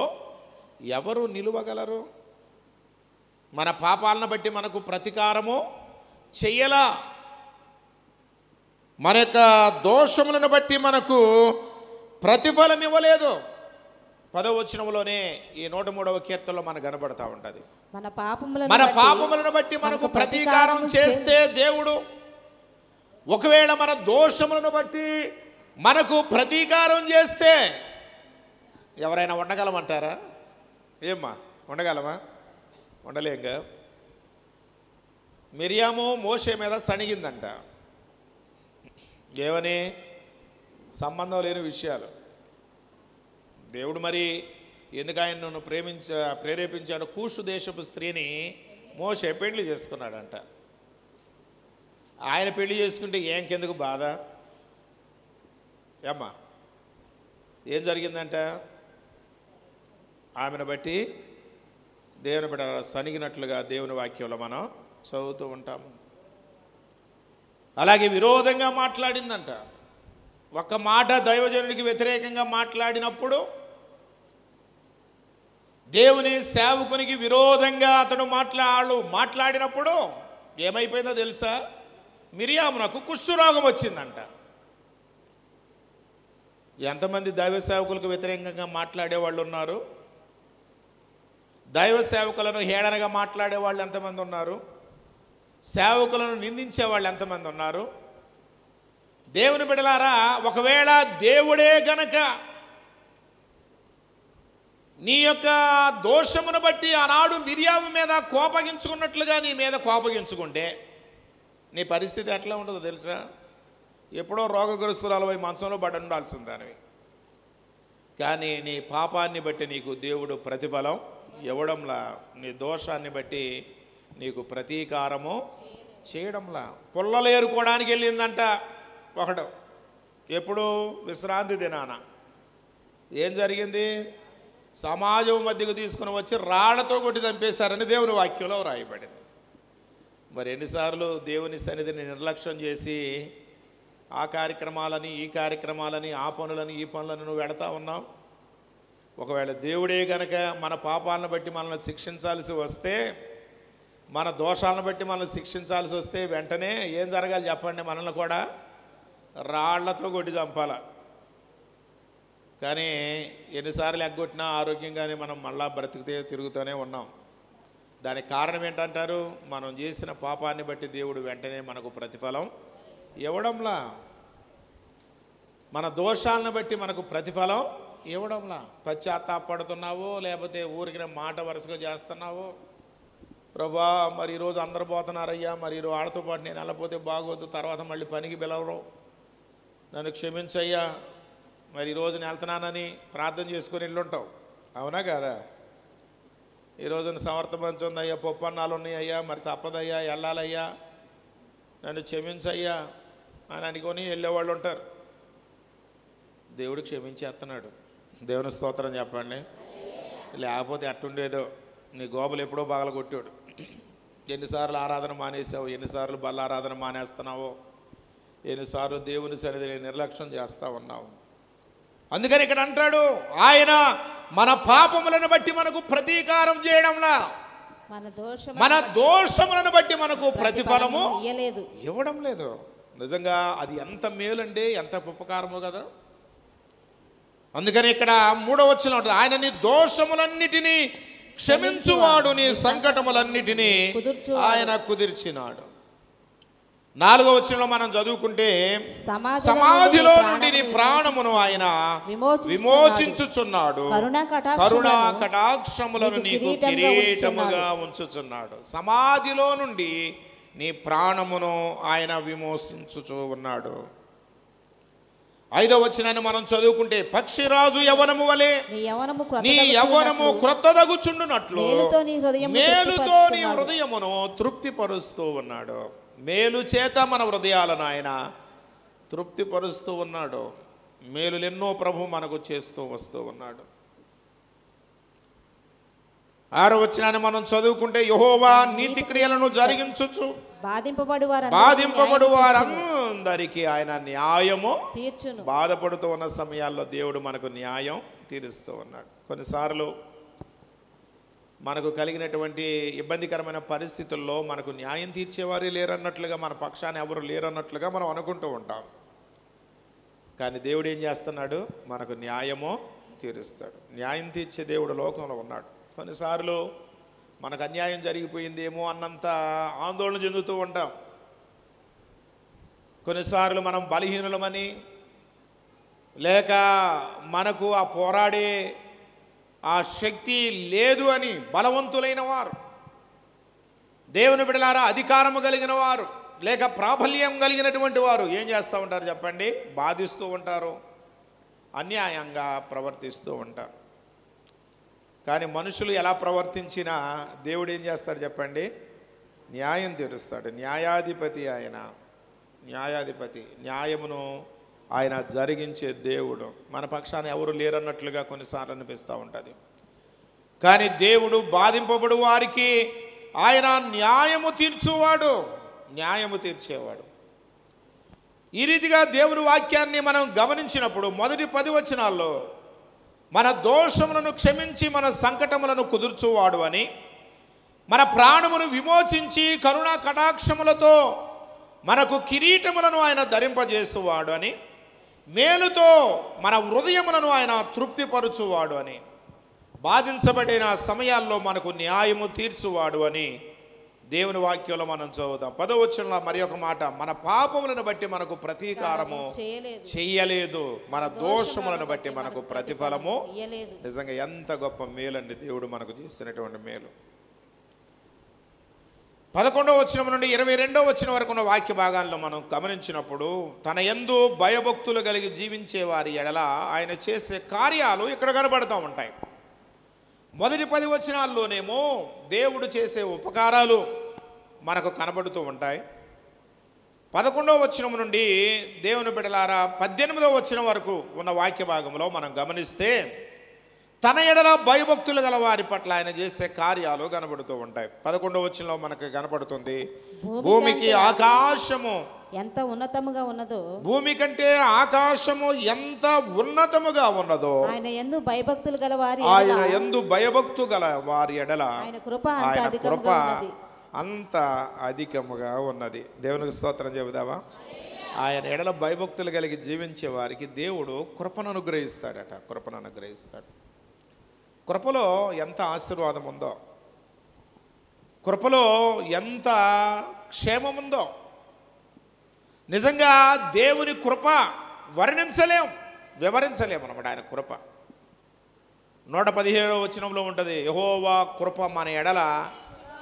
ఎవరు నిలువగలరు? మన పాపాలను బట్టి మనకు ప్రతీకారము చెయ్యలా, మన యొక్క దోషములను బట్టి మనకు ప్రతిఫలం ఇవ్వలేదు. 10వ వచనంలోనే ఈ 103వ కీర్తనలో మనకు కనబడతా ఉంటుంది. మన పాపములను బట్టి మనకు ప్రతీకారం చేస్తే దేవుడు, ఒకవేళ మన దోషములను బట్టి మనకు ప్రతీకారం చేస్తే ఎవరైనా ఉండగలమంటారా? ఏమ్మా, ఉండగలమా? ఉండలేంగా. మిరియాము మోషే మీద సణిగిందంట. ఏమని? సంబంధం లేని విషయాలు. దేవుడు మరి ఎందుకు ఆయనను ప్రేరేపించాడు? కూషు దేశపు స్త్రీని మోషే పెళ్లి చేసుకున్నాడంట. ఆయన పెళ్లి చేసుకుంటే ఏంకెందుకు బాధ? ఏమ్మా, ఏం జరిగిందంట? ఆమెను బట్టి దేవుని బిడ్డ సనిగినట్లుగా దేవుని వాక్యంలో మనం చదువుతూ ఉంటాము. అలాగే విరోధంగా మాట్లాడిందంట. ఒక్క మాట దైవజనుడికి వ్యతిరేకంగా మాట్లాడినప్పుడు, దేవుని సేవకునికి విరోధంగా అతడు మాట్లాడినప్పుడు ఏమైపోయిందో తెలుసా? మిరియామునకు కుష్ఠరోగం వచ్చిందంట. ఎంతమంది దైవ సేవకులకు వ్యతిరేకంగా మాట్లాడేవాళ్ళు ఉన్నారు? దైవ సేవకులను హేళనగా మాట్లాడేవాళ్ళు ఎంతమంది ఉన్నారు? సేవకులను నిందించే వాళ్ళు ఎంతమంది ఉన్నారు? దేవుని బిడ్డలారా, ఒకవేళ దేవుడే గనక నీ యొక్క దోషమును బట్టి ఆనాడు మిరియాము మీద కోపగించుకున్నట్లుగా నీ మీద కోపగించుకుంటే నీ పరిస్థితి ఎట్లా ఉంటుందో తెలుసా? ఎప్పుడో రోగగ్రస్తురాలపై మంచంలో పడి ఉండాల్సిందానివి. కానీ నీ పాపాన్ని బట్టి నీకు దేవుడు ప్రతిఫలం ఇవ్వడంలా, నీ దోషాన్ని బట్టి నీకు ప్రతీకారము చేయడంలా. పుల్లలు ఏరుకోవడానికి వెళ్ళిందంట ఒకడు, ఎప్పుడు విశ్రాంతి దినాన. ఏం జరిగింది? సమాజం మధ్యకు తీసుకుని వచ్చి రాళ్లతో కొట్టి చంపేశారని దేవుని వాక్యంలో రాయబడింది. మరి ఎన్నిసార్లు దేవుని సన్నిధిని నిర్లక్ష్యం చేసి ఆ కార్యక్రమాలని ఈ కార్యక్రమాలని ఆ పనులని ఈ పనులని నువ్వు వెళతా ఉన్నావు. ఒకవేళ దేవుడే గనక మన పాపాలను బట్టి మనల్ని శిక్షించాల్సి వస్తే, మన దోషాలను బట్టి మనల్ని శిక్షించాల్సి వస్తే వెంటనే ఏం జరగాలి చెప్పండి? మనల్ని కూడా రాళ్లతో కొట్టి చంపాల. కానీ ఎన్నిసార్లు ఎగ్గొట్టినా ఆరోగ్యంగానే మనం మళ్ళా తిరుగుతూనే ఉన్నాం. దానికి కారణం ఏంటంటారు? మనం చేసిన పాపాన్ని బట్టి దేవుడు వెంటనే మనకు ప్రతిఫలం ఇవ్వడంలా, మన దోషాలను బట్టి మనకు ప్రతిఫలం ఇవ్వడంలా. పశ్చాత్తాపడుతున్నావో లేకపోతే ఊరికి మాట వరుసగా చేస్తున్నావో, ప్రభా మరి ఈరోజు అందరు పోతున్నారయ్యా, మరి వాళ్ళతో పాటు నేను వెళ్ళపోతే బాగోద్దు, తర్వాత మళ్ళీ పనికి పిలవరు, నన్ను క్షమించయ్యా, మరి ఈరోజు నేను వెళ్తున్నానని ప్రార్థన చేసుకొని వెళ్ళుంటావు. అవునా కాదా? ఈరోజున సమర్థ మంచి ఉందయ్యా, పప్పు అన్నాలు ఉన్నాయ్యా, మరి తప్పదయ్యా, వెళ్ళాలయ్యా, నన్ను క్షమించయ్యా అని అనుకొని వెళ్ళేవాళ్ళు ఉంటారు. దేవుడు క్షమించేస్తున్నాడు. దేవుని స్తోత్రం చెప్పండి. లేకపోతే అట్టుండేదో నీ గోబలు ఎప్పుడో బాగా కొట్టాడు. ఎన్నిసార్లు ఆరాధన మానేసావు, ఎన్నిసార్లు బల్ల ఆరాధన మానేస్తున్నావో, ఎన్నిసార్లు దేవుని సన్నిధిని నిర్లక్ష్యం చేస్తూ ఉన్నావు. అందుకని ఇక్కడ అంటాడు, ఆయన మన పాపములను బట్టి మనకు ప్రతీకారం చేయడంలా, మన దోషములను బట్టి మనకు ప్రతిఫలము ఇవ్వడం లేదు. నిజంగా అది ఎంత మేలండి, ఎంత ఉపకారమో కదా. అందుకని ఇక్కడ 3వ వచనంలో ఉంటుంది, ఆయన నీ దోషములన్నిటినీ క్షమించువాడు, నీ సంకటములన్నిటినీ ఆయన కుదిర్చినాడు. 4వ వచనంలో మనం చదువుకుంటే, సమాధిలో నుండి నీ ప్రాణమును ఆయన విమోచించుచున్నాడు, కరుణా కటాక్షములను నీకు కిరీటముగా ఉంచుచున్నాడు. సమాధిలో నుండి నీ ప్రాణమును ఆయన విమోచించుచు ఉన్నాడు. 5వ వచనాన్ని మనం చదువుకుంటే, పక్షిరాజు యవ్వనము వలె నీ యవ్వనము క్రొత్తదగుచుండునట్లు మేలుతో నీ హృదయమును తృప్తిపరుస్తూ ఉన్నాడు. మేలు చేత మన హృదయాలను ఆయన తృప్తిపరుస్తూ ఉన్నాడు. మేలులు ఎన్నో ప్రభు మనకు చేస్తూ వస్తూ ఉన్నాడు. 6వ వచనాన్ని మనం చదువుకుంటే, యెహోవా నీతి క్రియలను జరిగించుచు బాధింపబడు వారందరికీ ఆయన న్యాయము తీర్చును. బాధపడుతూ ఉన్న సమయాల్లో దేవుడు మనకు న్యాయం తీరుస్తూ ఉన్నాడు. కొన్నిసార్లు మనకు కలిగినటువంటి ఇబ్బందికరమైన పరిస్థితుల్లో మనకు న్యాయం తీర్చేవారు లేరన్నట్లుగా, మన పక్షాన్ని ఎవరు లేరన్నట్లుగా మనం అనుకుంటూ ఉంటాం. కానీ దేవుడు ఏం చేస్తున్నాడు? మనకు న్యాయము తీరుస్తాడు. న్యాయం తీర్చే దేవుడు లోకంలో ఉన్నాడు. కొన్నిసార్లు మనకు అన్యాయం జరిగిపోయిందేమో అన్నంత ఆందోళన చెందుతూ ఉంటాం. కొన్నిసార్లు మనం బలహీనులమని, లేక మనకు ఆ పోరాడే ఆ శక్తి లేదు అని బలవంతులైన వారు, దేవుని బిడ్డలారా అధికారము కలిగిన వారు, లేక ప్రాబల్యం కలిగినటువంటి వారు ఏం చేస్తూ ఉంటారు చెప్పండి? బాధిస్తూ ఉంటారు, అన్యాయంగా ప్రవర్తిస్తూ ఉంటారు. కానీ మనుషులు ఎలా ప్రవర్తించినా దేవుడు ఏం చేస్తాడు చెప్పండి? న్యాయం తీరుస్తాడు. న్యాయాధిపతి ఆయన, న్యాయాధిపతి, న్యాయమును ఆయన జరిగించే దేవుడు. మన పక్షాన ఎవరు లేరన్నట్లుగా కొన్నిసార్లు అనిపిస్తూ ఉంటుంది. కానీ దేవుడు బాధింపబడు వారికి ఆయన న్యాయము తీర్చువాడు, న్యాయము తీర్చేవాడు. ఈ రీతిగా దేవుని వాక్యాన్ని మనం గమనించినప్పుడు మొదటి 10 వచనాల్లో మన దోషములను క్షమించి మన సంకటములను కుదుర్చువాడు అని, మన ప్రాణమును విమోచించి కరుణా కటాక్షములతో మనకు కిరీటములను ఆయన ధరింపజేసువాడు అని, మేలుతో మన హృదయములను ఆయన తృప్తిపరచువాడు అని, బాధించబడిన సమయాల్లో మనకు న్యాయము తీర్చువాడు అని దేవుని వాక్యంలో మనం చదువుతాం. 10వ వచనంలో మరి ఒక మాట, మన పాపములను బట్టి మనకు ప్రతీకారము చెయ్యలేదు, మన దోషములను బట్టి మనకు ప్రతిఫలము. నిజంగా ఎంత గొప్ప మేలండి దేవుడు మనకు చేసినటువంటి మేలు. 11వ వచనం నుండి 22వ వచనం వరకు ఉన్న వాక్య భాగాల్లో మనం గమనించినప్పుడు తన యందు భయభక్తులు కలిగి జీవించే వారి ఎడల ఆయన చేసే కార్యాలు ఇక్కడ కనబడుతూ ఉంటాయి. మొదటి 10 వచనాల్లోనేమో దేవుడు చేసే ఉపకారాలు మనకు కనబడుతూ ఉంటాయి. 11వ వచనం నుండి దేవుని బిడ్డలారా 18వ వచనం వరకు ఉన్న వాక్య భాగంలో మనం గమనిస్తే తన ఎడల భయభక్తులు గల వారి పట్ల ఆయన చేసే కార్యాలు కనబడుతూ ఉంటాయి. 11వ వచనంలో మనకు కనబడుతుంది, భూమికి ఆకాశము ఎంత ఉన్నతముగా ఉన్నదో, భూమి కంటే ఆకాశము ఎంత ఉన్నతముగా ఉన్నదో ఆయన యందు భయభక్తులు గల వారి ఆయన యందు భయభక్తు గల వారి ఎడల ఆయన కృప అంత ఆయన అధికముగా కృప ఉన్నది. అంత అధికముగా ఉన్నది. దేవునికి స్తోత్రం చెబుదామా? ఆయన ఎడల భయభక్తులు కలిగి జీవించే వారికి దేవుడు కృపను అనుగ్రహిస్తాడట. కృపను అనుగ్రహిస్తాడు. కృపలో ఎంత ఆశీర్వాదం ఉందో, కృపలో ఎంత క్షేమం ఉందో, నిజంగా దేవుని కృప వర్ణించలేం, వివరించలేము అన్నమాట. ఆయన కృప 117వ వచనంలో ఉంటుంది, యెహోవా కృప మన ఎడల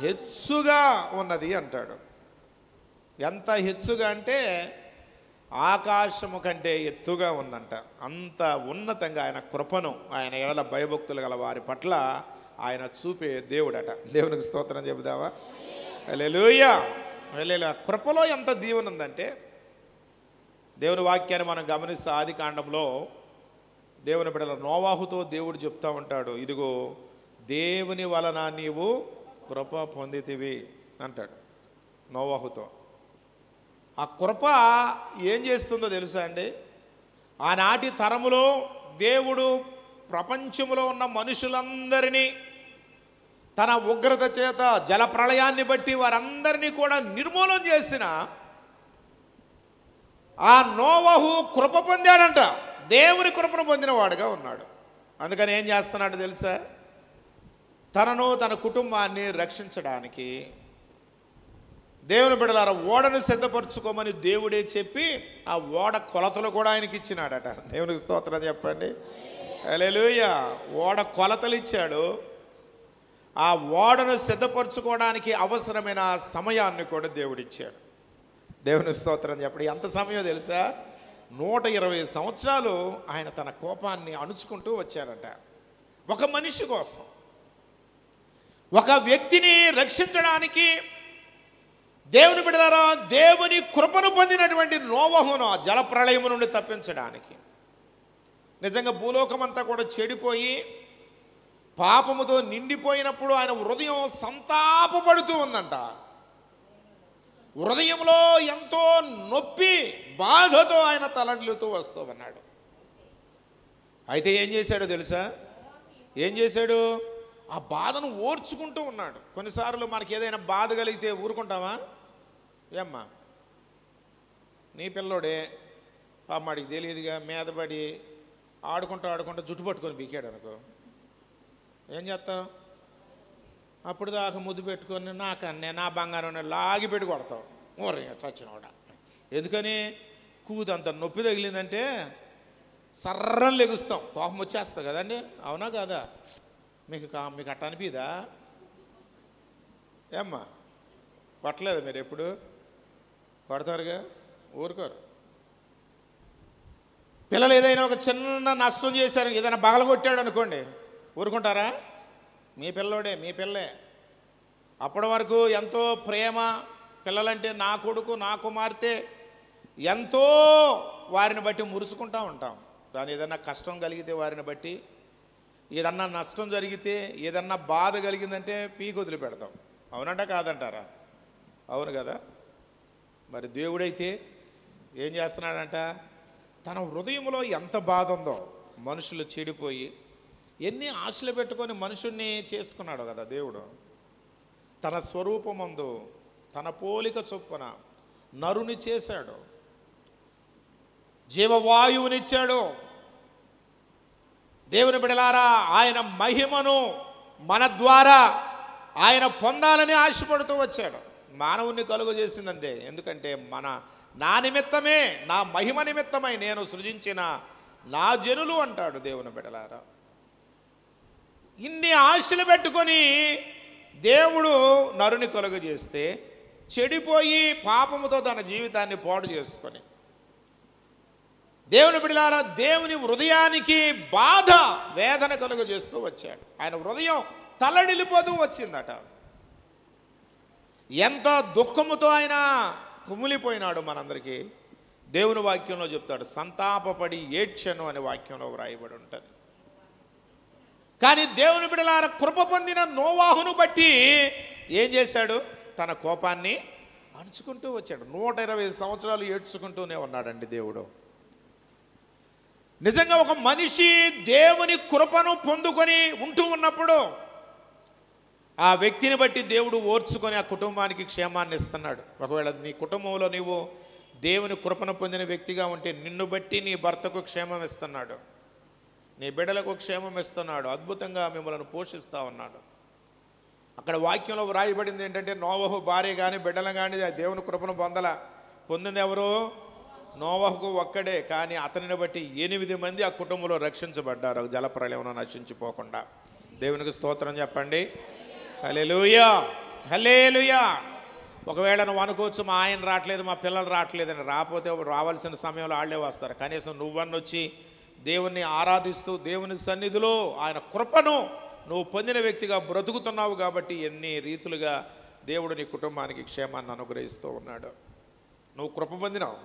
హెచ్చుగా ఉన్నది అంటాడు. ఎంత హెచ్చుగా అంటే ఆకాశము కంటే ఎత్తుగా ఉందంట. అంత ఉన్నతంగా ఆయన కృపను ఆయన ఎడల భయభక్తులు గల వారి పట్ల ఆయన చూపే దేవుడట. దేవునికి స్తోత్రం చెబుదామా? హల్లెలూయా. హల్లెలూయా. కృపలో ఎంత దీవెన ఉందంటే దేవుని వాక్యాన్ని మనం గమనిస్తే ఆది కాండంలో దేవుని బిడ్డల నోవాహుతో దేవుడు చెప్తా ఉంటాడు, ఇదిగో దేవుని వలన నీవు కృప పొందితివి అంటాడు నోవాహుతో. ఆ కృప ఏం చేస్తుందో తెలుసా అండి? ఆనాటి తరములో దేవుడు ప్రపంచంలో ఉన్న మనుషులందరినీ తన ఉగ్రత చేత జలప్రళయాన్ని బట్టి వారందరినీ కూడా నిర్మూలన చేసిన ఆ నోవహు కృప పొందాడంట. దేవుని కృపను పొందినవాడుగా ఉన్నాడు. అందుకని ఏం చేస్తున్నాడు తెలుసా? తనను తన కుటుంబాన్ని రక్షించడానికి దేవుని బిడ్డలారా ఓడను సిద్ధపరచుకోమని దేవుడే చెప్పి ఆ ఓడ కొలతలు కూడా ఆయనకి ఇచ్చినాడట. దేవునికి స్తోత్రం చెప్పండి. హల్లెలూయా. ఓడ కొలతలు ఇచ్చాడు. ఆ ఓడను సిద్ధపరచుకోవడానికి అవసరమైన సమయాన్ని కూడా దేవుడిచ్చాడు. దేవునికి స్తోత్రం చెప్పండి. ఎంత సమయం తెలుసా? 120 సంవత్సరాలు ఆయన తన కోపాన్ని అణుచుకుంటూ వచ్చారట. ఒక మనిషి కోసం, ఒక వ్యక్తిని రక్షించడానికి దేవుని బిడ్డలారా దేవుని కృపను పొందినటువంటి నోవహును జలప్రళయము నుండి తప్పించడానికి. నిజంగా భూలోకమంతా కూడా చెడిపోయి పాపముతో నిండిపోయినప్పుడు ఆయన హృదయం సంతాపపడుతూ ఉందంట. హృదయంలో ఎంతో నొప్పి బాధతో ఆయన తలడిల్లుతూ వస్తూ ఉన్నాడు. అయితే ఏం చేశాడో తెలుసా? ఏం చేశాడు? ఆ బాధను ఓర్చుకుంటూ ఉన్నాడు. కొన్నిసార్లు మనకి ఏదైనా బాధ కలిగితే ఊరుకుంటామా? ఏమ్మా నీ పిల్లోడే అమ్మాడికి తెలియదుగా మీదపడి ఆడుకుంటూ జుట్టు పట్టుకొని బీకాడు అనుకో, ఏం చేస్తావు? అప్పుడు దాకా ముద్దు పెట్టుకొని నాకన్నే నా బంగారం లాగి పెట్టి కొడతావు. ఊర చచ్చినోడా. ఎందుకని? కూదంత నొప్పి తగిలిందంటే సర్రం లెగుస్తాం, కోపం వచ్చేస్తుంది కదండి. అవునా కాదా? మీకు అట్ట అనిపిదా? ఏమ్మా కొట్టలేదు మీరు? ఎప్పుడు కొడతారుగా, ఊరుకోరు. పిల్లలు ఏదైనా ఒక చిన్న నష్టం చేశారు, ఏదైనా బగలగొట్టాడు అనుకోండి, ఊరుకుంటారా? మీ పిల్లోడే, మీ పిల్లే. అప్పటి వరకు ఎంతో ప్రేమ, పిల్లలంటే నా కొడుకు నా కుమార్తె, ఎంతో వారిని బట్టి మురుసుకుంటూ ఉంటాం. కానీ ఏదన్నా కష్టం కలిగితే వారిని బట్టి, ఏదన్నా నష్టం జరిగితే, ఏదన్నా బాధ కలిగిందంటే పీకి వదిలిపెడతాం. అవునంట కాదంటారా? అవును కదా. మరి దేవుడైతే ఏం చేస్తున్నాడంట? తన హృదయంలో ఎంత బాధ ఉందో, మనుషులు చెడిపోయి ఎన్ని ఆశలు పెట్టుకొని మనుషుణ్ణి చేసుకున్నాడు కదా దేవుడు. తన స్వరూపమందు తన పోలిక చొప్పున నరుని చేశాడు, జీవవాయువునిచ్చాడు. దేవుని బిడలారా ఆయన మహిమను మన ద్వారా ఆయన పొందాలని ఆశపడుతూ వచ్చాడు. మానవుని కలుగు చేసిందంటే ఎందుకంటే నా నిమిత్తమే, నా మహిమ నిమిత్తమై నేను సృజించిన నా జనులు అంటాడు దేవుని బిడలారా. ఇన్ని ఆశలు పెట్టుకొని దేవుడు నరుని కలుగజేస్తే చెడిపోయి పాపముతో తన జీవితాన్ని పాడు చేసుకొని, దేవుని బిడ్డలారా, దేవుని హృదయానికి బాధ వేదన కలుగజేస్తూ వచ్చాడు. ఆయన హృదయం తల్లడిల్లిపోతూ వచ్చిందట. ఎంత దుఃఖముతో ఆయన కుమిలిపోయినాడు మనందరికీ దేవుని వాక్యంలో చెప్తాడు. సంతాపపడి ఏడ్చెను అనే వాక్యంలో వ్రాయబడి ఉంటుంది. కానీ దేవుని బిడ్డలారా, కృప పొందిన నోవాహును బట్టి ఏం చేశాడు? తన కోపాన్ని అణుచుకుంటూ వచ్చాడు. 120 సంవత్సరాలు ఏడ్చుకుంటూనే ఉన్నాడండి దేవుడు. నిజంగా ఒక మనిషి దేవుని కృపను పొందుకొని ఉంటూ ఉన్నప్పుడు ఆ వ్యక్తిని బట్టి దేవుడు ఓర్చుకొని ఆ కుటుంబానికి క్షేమాన్ని ఇస్తున్నాడు. ఒకవేళ నీ కుటుంబంలో నీవు దేవుని కృపను పొందిన వ్యక్తిగా ఉంటే నిన్ను బట్టి నీ భర్తకు క్షేమం ఇస్తున్నాడు, నీ బిడ్డలకు క్షేమం ఇస్తున్నాడు, అద్భుతంగా మిమ్మల్ని పోషిస్తూ ఉన్నాడు. అక్కడ వాక్యంలో వ్రాయబడింది ఏంటంటే, నోవహు భార్య కానీ బిడ్డలు కానీ దేవుని కృపను పొందింది ఎవరు? నోవహుకు ఒక్కడే. కానీ అతనిని బట్టి 8 మంది ఆ కుటుంబంలో రక్షించబడ్డారు, జలప్రలయంలో నశించిపోకుండా. దేవునికి స్తోత్రం చెప్పండి. హల్లెలూయా, హల్లెలూయా. ఒకవేళ నువ్వు అనుకోవచ్చు, మా ఆయన రావట్లేదు, మా పిల్లలు రావట్లేదని. రాకపోతే రావాల్సిన సమయంలో వాళ్ళే వస్తారు. కనీసం నువ్వన్నీ వచ్చి దేవుణ్ణి ఆరాధిస్తూ దేవుని సన్నిధిలో ఆయన కృపను నువ్వు పొందిన వ్యక్తిగా బ్రతుకుతున్నావు కాబట్టి ఎన్ని రీతులుగా దేవుడు నీ కుటుంబానికి క్షేమాన్ని అనుగ్రహిస్తూ ఉన్నాడు. నువ్వు కృప పొందినావు,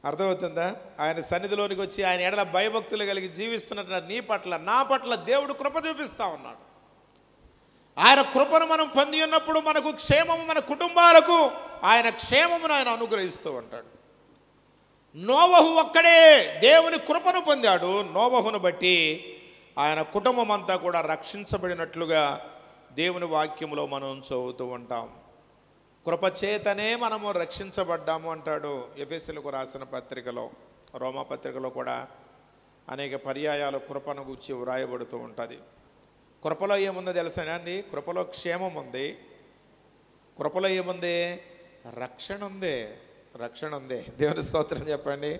అర్థమవుతుందా? ఆయన సన్నిధిలోనికి వచ్చి ఆయన ఎడల భయభక్తులు కలిగి జీవిస్తున్నట్టు నీ పట్ల నా పట్ల దేవుడు కృప చూపిస్తూ ఉన్నాడు. ఆయన కృపను మనం పొంది ఉన్నప్పుడు మనకు క్షేమము, మన కుటుంబాలకు ఆయన క్షేమమును ఆయన అనుగ్రహిస్తూ ఉంటాడు. నోవహు ఒక్కడే దేవుని కృపను పొందాడు. నోవహును బట్టి ఆయన కుటుంబం అంతా కూడా రక్షించబడినట్లుగా దేవుని వాక్యములో మనం చదువుతూ ఉంటాం. కృపచేతనే మనము రక్షించబడ్డాము అంటాడు ఎఫెసీయులకు రాసిన పత్రికలో. రోమా పత్రికలో కూడా అనేక పర్యాయాలు కృపను గురించి వ్రాయబడుతూ ఉంటుంది. కృపలో ఏముందో తెలుసా అండి? కృపలో క్షేమం ఉంది. కృపలో ఏముంది? రక్షణ ఉంది, రక్షణ ఉంది. దేవుని స్తోత్రం చెప్పండి.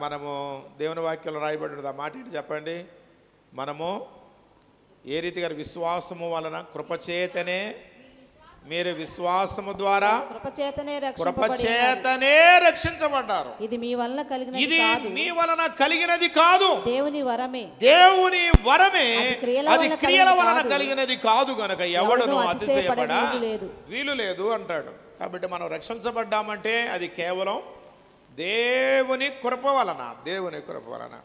మనము దేవుని వాక్యంలో రాయబడి ఆ మాట ఏంటి చెప్పండి? మనము ఏ రీతిగా విశ్వాసము వలన కృపచేతనే, మీరు విశ్వాసము ద్వారా కృపచేతనే రక్షించబడ్డారు. ఇది మీ వలన కలిగినది ఇది కాదు, మీ వలన కలిగినది కాదు, దేవుని వరమే. దేవుని వరమే, అది క్రియల వలన కాదు. కలిగినది కాదు గనక ఎవడును అతిశయపడ లేదు. వీలు లేదు అంటాడు. కాబట్టి మనం రక్షించబడ్డామంటే అది కేవలం దేవుని కృప వలన, దేవుని కృప వలన.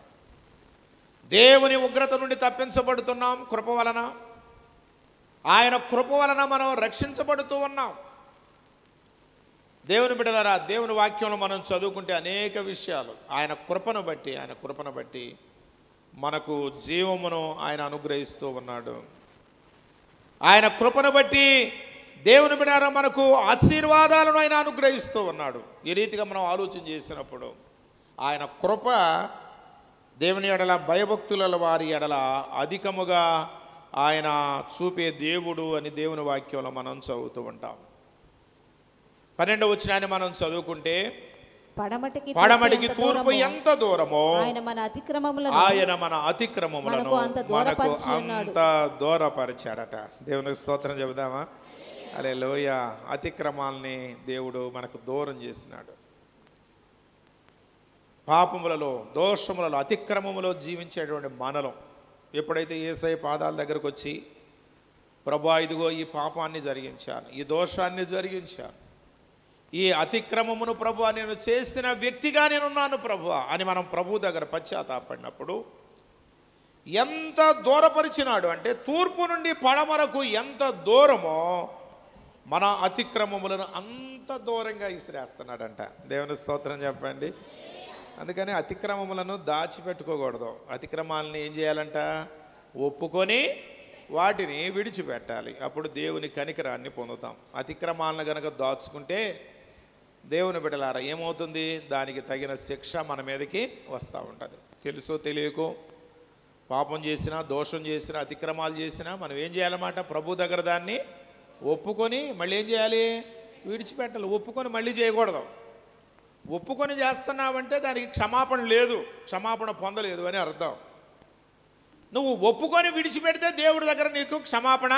దేవుని ఉగ్రత నుండి తప్పించబడుతున్నాం కృప వలన. ఆయన కృప వలన మనం రక్షించబడుతూ ఉన్నాం. దేవుని బిడ్డలారా, దేవుని వాక్యంలో మనం చదువుకుంటే అనేక విషయాలు ఆయన కృపను బట్టి మనకు జీవమును ఆయన అనుగ్రహిస్తూ ఉన్నాడు. ఆయన కృపను బట్టి దేవుని బిడ్డలారా మనకు ఆశీర్వాదాలను ఆయన అనుగ్రహిస్తూ ఉన్నాడు. ఈ రీతిగా మనం ఆలోచన చేసినప్పుడు ఆయన కృప దేవుని ఎడల భయభక్తుల వారి ఎడల అధికముగా ఆయన చూపే దేవుడు అని దేవుని వాక్యంలో మనం చదువుతూ ఉంటాం. 12వ వచనాన్ని మనం చదువుకుంటే, పడమటికి తూర్పు ఎంత దూరమో ఆయన మన అతిక్రమములను మనకు అంత దూరపరిచాడట. దేవునికి స్తోత్రం చెబుదామా? హల్లెలూయా. అతిక్రమాలని దేవుడు మనకు దూరం చేసినాడు. పాపములలో, దోషములలో, అతిక్రమములో జీవించేటువంటి మనలం ఎప్పుడైతే యేసయ్య పాదాల దగ్గరకు వచ్చి, ప్రభువా ఇదిగో ఈ పాపాన్ని జరిగించాను, ఈ దోషాన్ని జరిగించాను, ఈ అతిక్రమమును ప్రభువా నేను చేసిన వ్యక్తిగా నేనున్నాను ప్రభువా అని మనం ప్రభు దగ్గర పశ్చాత్తాపడినప్పుడు ఎంత దూరపరిచినాడు అంటే, తూర్పు నుండి పడమరకు ఎంత దూరమో మన అతిక్రమములను అంత దూరంగా ఇసిరేస్తున్నాడంట. దేవుని స్తోత్రం చెప్పండి. అందుకని అతిక్రమములను దాచిపెట్టుకోకూడదు. అతిక్రమాలని ఏం చేయాలంట? ఒప్పుకొని వాటిని విడిచిపెట్టాలి. అప్పుడు దేవుని కనికరాన్ని పొందుతాం. అతిక్రమాలను కనుక దాచుకుంటే దేవుని బిడ్డలారా ఏమవుతుంది? దానికి తగిన శిక్ష మన మీదకి వస్తూ ఉంటుంది. తెలుసో తెలియకో పాపం చేసినా, దోషం చేసినా, అతిక్రమాలు చేసినా మనం ఏం చేయాలన్నమాట? ప్రభు దగ్గర దాన్ని ఒప్పుకొని మళ్ళీ ఏం చేయాలి? విడిచిపెట్టాలి. ఒప్పుకొని మళ్ళీ చేయకూడదు. ఒప్పుకొని చేస్తున్నావంటే దానికి క్షమాపణ లేదు, క్షమాపణ పొందలేదు అని అర్థం. నువ్వు ఒప్పుకొని విడిచిపెడితే దేవుడి దగ్గర నీకు క్షమాపణ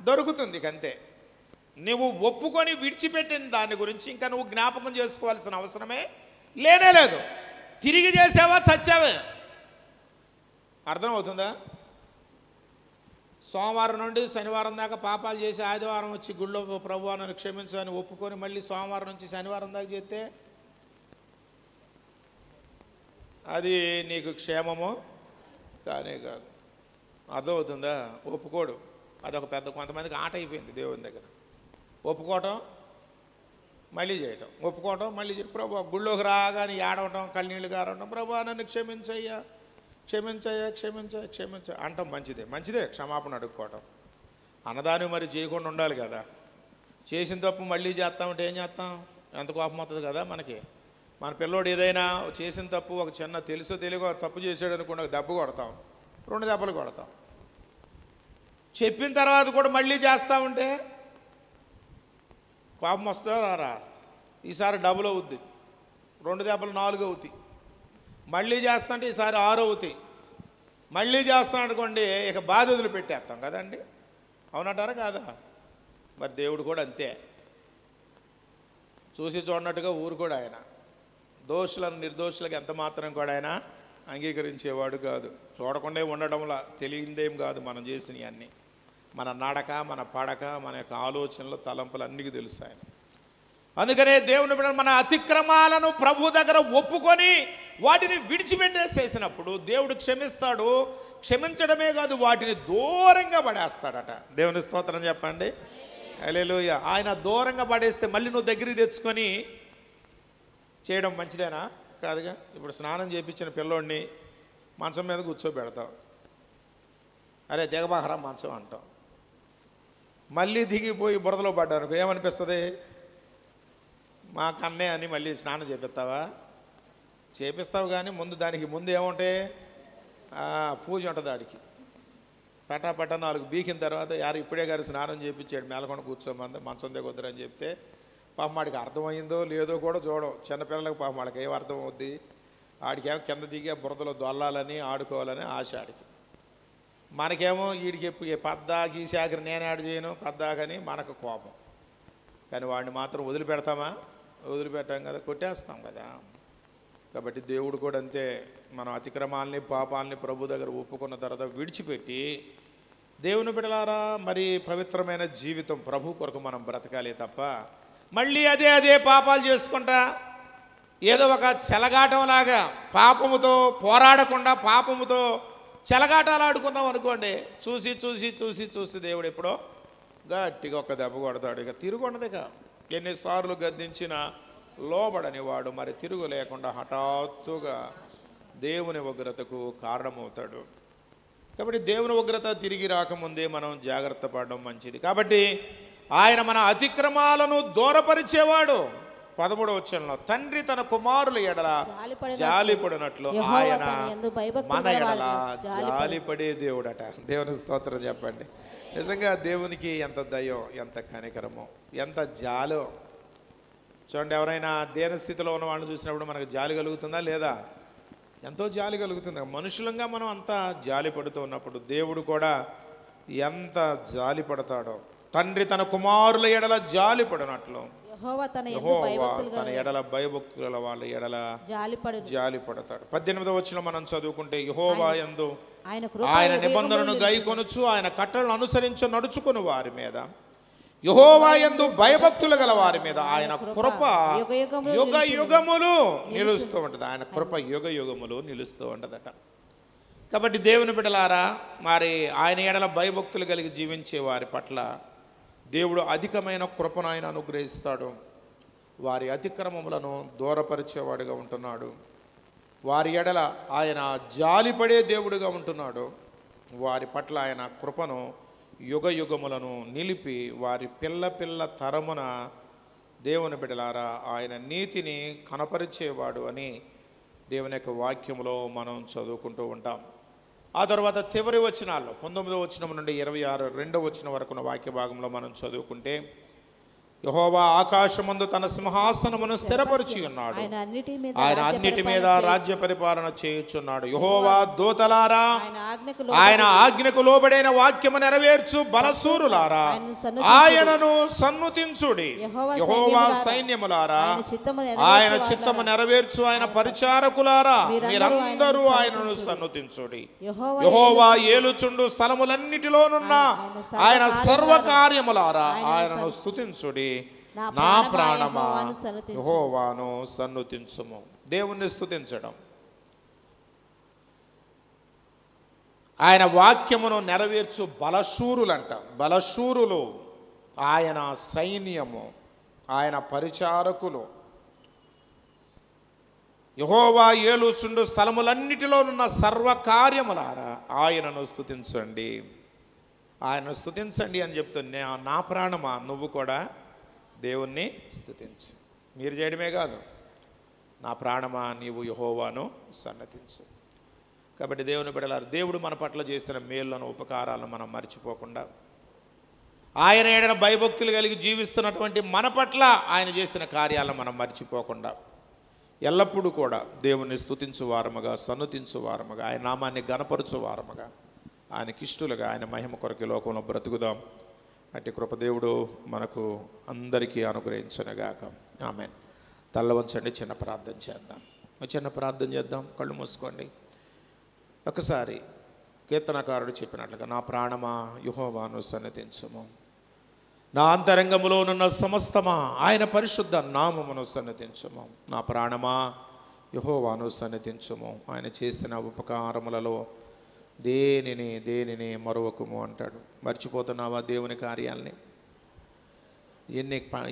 దొరుకుతుంది. అంతే. నువ్వు ఒప్పుకొని విడిచిపెట్టిన దాని గురించి ఇంకా నువ్వు జ్ఞాపకం చేసుకోవాల్సిన అవసరమే లేనే లేదు. తిరిగి చేసావా చచ్చావే. అర్థమవుతుందా? సోమవారం నుండి శనివారం దాకా పాపాలు చేసి ఆదివారం వచ్చి గుళ్ళో ప్రభువా నన్ను క్షమించు అని ఒప్పుకొని మళ్ళీ సోమవారం నుంచి శనివారం దాకా చేస్తే అది నీకు క్షేమము కానే కాదు. అర్థమవుతుందా? ఒప్పుకోడు. అదొక పెద్ద కొంతమందికి ఆట అయిపోయింది దేవుని దగ్గర. ఒప్పుకోవటం మళ్ళీ చేయటం, ఒప్పుకోవటం మళ్ళీ చేయటం. ప్రభు గుళ్ళోకి రాగానే ఏడవటం, కళ్ళనీళ్ళు గారవటం, ప్రభు నన్ను క్షమించయ్యా క్షమించయ్యా క్షమించయ్యా క్షమించ అంటాం. మంచిదే క్షమాపణ అడుక్కోవటం. అన్నదాన్ని మరి చేయకుండా ఉండాలి కదా. చేసిన తప్పు మళ్ళీ చేస్తామంటే ఏం చేస్తాం? ఎంత కోపం వస్తుంది కదా మనకి. మన పిల్లోడు ఏదైనా చేసిన తప్పు ఒక చిన్న తెలుసో తెలియకో తప్పు చేసాడు అనుకోండి, ఒక దెబ్బ కొడతాం, 2 దెబ్బలు కొడతాం. చెప్పిన తర్వాత కూడా మళ్ళీ చేస్తామంటే కోపం వస్తుందా రా? ఈసారి డబుల్ అవుద్ది. 2 దెబ్బలు 4 అవుతాయి. మళ్ళీ చేస్తుంటే ఈసారి 6 అవుతాయి. మళ్ళీ చేస్తాం అనుకోండి, ఇక బాధ వదిలిపెట్టేస్తాం కదండి. అవునంటారా కాదా? మరి దేవుడు కూడా అంతే. చూసి చూడనట్టుగా ఊరు కూడా ఆయన దోషులను నిర్దోషులకు ఎంత మాత్రం కూడా ఆయన అంగీకరించేవాడు కాదు. చూడకుండా ఉండడంలా తెలియందేం కాదు మనం చేసినవి అన్నీ. మన నడక, మన పడక, మన యొక్క ఆలోచనలు, తలంపులు అన్నిటికీ తెలుసు ఆయన. అందుకనే దేవుని బిడ్డలు మన అతిక్రమాలను ప్రభు దగ్గర ఒప్పుకొని వాటిని విడిచిపెట్టేసేసినప్పుడు దేవుడు క్షమిస్తాడు. క్షమించడమే కాదు, వాటిని దూరంగా పడేస్తాడట. దేవుని స్తోత్రం చెప్పండి. హల్లెలూయా. ఆయన దూరంగా పడేస్తే మళ్ళీ నువ్వు దగ్గరికి తెచ్చుకొని చేయడం మంచిదేనా? కాదుగా. ఇప్పుడు స్నానం చేయించిన పిల్లోడిని మంచం మీద కూర్చోబెడతాం. అరే దిగబాహరా మంచం అంటాం. మళ్ళీ దిగిపోయి బురదలో పడ్డాను ఏమనిపిస్తుంది? మా కన్నే అని మళ్ళీ స్నానం చేపిస్తావా? చేపిస్తావు. కానీ దానికి ముందు ఏముంటాయి? పూజ ఉంటుంది. ఆడికి పటా 4 బీకిన తర్వాత ఇప్పుడే గారు స్నానం చేయించాడు, మేలకొండ కూర్చోమంది, మంచం దిగొద్దురని చెప్తే పాపం వాడికి అర్థమైందో లేదో కూడా చూడడం. చిన్నపిల్లలకు పాపం వాళ్ళకి ఏం అర్థం అవుద్ది? ఆడికేమో కింద దిగి బురదలో దొల్లాలని ఆడుకోవాలని ఆశ ఆడికి. మనకేమో వీడికి పద్దా గీసాకరి నేను యాడ్ చేయను పద్దాకని మనకు కోపం. కానీ వాడిని మాత్రం వదిలిపెడతామా? వదిలిపెట్టాం కదా, కొట్టేస్తాం కదా. కాబట్టి దేవుడు కూడా అంతే. మనం అతిక్రమాలని పాపాలని ప్రభు దగ్గర ఒప్పుకున్న తర్వాత విడిచిపెట్టి దేవుని బిడ్డలారా మరి పవిత్రమైన జీవితం ప్రభు కొరకు మనం బ్రతకాలి తప్ప మళ్ళీ అదే పాపాలు చేసుకుంటా ఏదో ఒక చెలగాటంలాగా పాపముతో పోరాడకుండా పాపముతో చెలగాటాలు ఆడుకున్నాం అనుకోండి, చూసి దేవుడు ఎప్పుడో గట్టిగా ఒక దెబ్బ కొడతాడు. ఇక తిరుగుండదుక. ఎన్నిసార్లు గద్దించినా లోబడని వాడు మరి తిరుగు లేకుండా హఠాత్తుగా దేవుని ఉగ్రతకు కారణమవుతాడు. కాబట్టి దేవుని ఉగ్రత తిరిగి రాకముందే మనం జాగ్రత్త పడడం మంచిది. కాబట్టి ఆయన మన అతిక్రమాలను దూరపరిచేవాడు. 13వ వచనంలో తండ్రి తన కుమారుల ఎడల జాలిపడినట్లు ఆయన మన ఎడల జాలిపడే దేవుడట. దేవుని స్తోత్రం చెప్పండి. నిజంగా దేవునికి ఎంత దయో, ఎంత కనికరమో, ఎంత జాలో. చూడండి, ఎవరైనా దేన స్థితిలో ఉన్న వాళ్ళని చూసినప్పుడు మనకు జాలి కలుగుతుందా లేదా? ఎంతో జాలి కలుగుతుంది. మనుషులంగా మనం అంతా జాలి పడుతూ ఉన్నప్పుడు దేవుడు కూడా ఎంత జాలి పడతాడో. తండ్రి తన కుమారుల ఎడల జాలి పడినట్లు యెహోవా తన ఎడల భయభక్తుల వాళ్ళ ఎడల జాలి పడతాడు. 18వ వచనం మనం చదువుకుంటే యెహోవా యందు ఆయన నిబంధనను గైకొనుచు ఆయన కట్టడలను అనుసరించి నడుచుకుని వారి మీద, యెహోవా యందు భయభక్తులు గల వారి మీద ఆయన కృప యుగ యుగములు నిలుస్తూ ఉంటుంది. ఆయన కృప యుగ యుగములు నిలుస్తూ ఉంటుందట. కాబట్టి దేవుని బిడ్డలారా, మరి ఆయన ఎడల భయభక్తులు కలిగి జీవించే వారి పట్ల దేవుడు అధికమైన కృపను ఆయన అనుగ్రహిస్తాడు. వారి అతిక్రమములను దూరపరిచేవాడుగా ఉంటున్నాడు. వారి ఎడల ఆయన జాలిపడే దేవుడుగా ఉంటున్నాడు. వారి పట్ల ఆయన కృపను యుగ యుగములను నిలిపి వారి పిల్ల తరమున దేవుని బిడ్డలారా ఆయన నీతిని కనపరిచేవాడు అని దేవుని యొక్క వాక్యములో మనం చదువుకుంటూ ఉంటాం. ఆ తర్వాత చివరి వచనాల్లో 19వ వచనం నుండి 22వ వచనం వరకున్న వాక్య భాగంలో మనం చదువుకుంటే, యెహోవా ఆకాశమందు తన సింహాసనమును స్థిరపరిచి ఉన్నాడు, ఆయన అన్నిటి మీద రాజ్య పరిపాలన చేయుచున్నాడు. యెహోవా దూతలారా ఆజ్ఞకు ఆయన ఆజ్ఞకు లోబడైన వాక్యము నెరవేర్చు బలశూరులారా ఆయనను సన్నుతించుడి. యెహోవా సైన్యములారా ఆయన చిత్తము నెరవేర్చు ఆయన పరిచారకులారా మీరందరూ ఆయనను సన్నుతించుడి. యెహోవా ఏలుచుండు స్థలములన్నిటిలోనున్న ఆయన సర్వకార్యములారా ఆయనను స్తుతించుడి. నా ప్రాణమా యెహోవాను సన్నుతించుము. దేవుణ్ణి స్తుతించడం, ఆయన వాక్యమును నెరవేర్చు బలశూరులంట. బలశూరులు ఆయన సైన్యము, ఆయన పరిచారకులు. యెహోవా ఏలుచుండు స్థలములన్నిటిలోనున్న సర్వకార్యములారా ఆయనను స్తుతించండి. ఆయనను స్తుతించండి అని చెప్తున్నా. నా ప్రాణమా నువ్వు కూడా దేవుణ్ణి స్తుతించు. మీరు చేయడమే కాదు, నా ప్రాణమా నీవు యెహోవాను సన్నతించు. కాబట్టి దేవుని బిడ్డలారా, దేవుడు మన పట్ల చేసిన మేళ్లను ఉపకారాలను మనం మర్చిపోకుండా, ఆయన ఏడన భయభక్తులు కలిగి జీవిస్తున్నటువంటి మన పట్ల ఆయన చేసిన కార్యాలను మనం మర్చిపోకుండా ఎల్లప్పుడూ కూడా దేవుణ్ణి స్తుతించు వారముగా, సన్నుతించు వారముగా, ఆయన నామాన్ని గణపరచు వారముగా, ఆయనకిష్టులుగా, ఆయన మహిమ కొరకు లోకంలో బ్రతుకుదాం. అట్టి కృపదేవుడు మనకు అందరికీ అనుగ్రహించునుగాక. ఆమేన్. తల్ల వంచండి, చిన్న ప్రార్థన చేద్దాం. చిన్న ప్రార్థన చేద్దాం. కళ్ళు మూసుకోండి. ఒకసారి కీర్తనకారుడు చెప్పినట్లుగా, నా ప్రాణమా యెహోవాను సన్నతించుము, నా అంతరంగములోనున్న సమస్తమా ఆయన పరిశుద్ధ నామమును సన్నతించుము. నా ప్రాణమా యెహోవాను సన్నతించుము, ఆయన చేసిన ఉపకారములలో దేనిని మరొకము అంటాడు. మర్చిపోతున్నావా దేవుని కార్యాలని?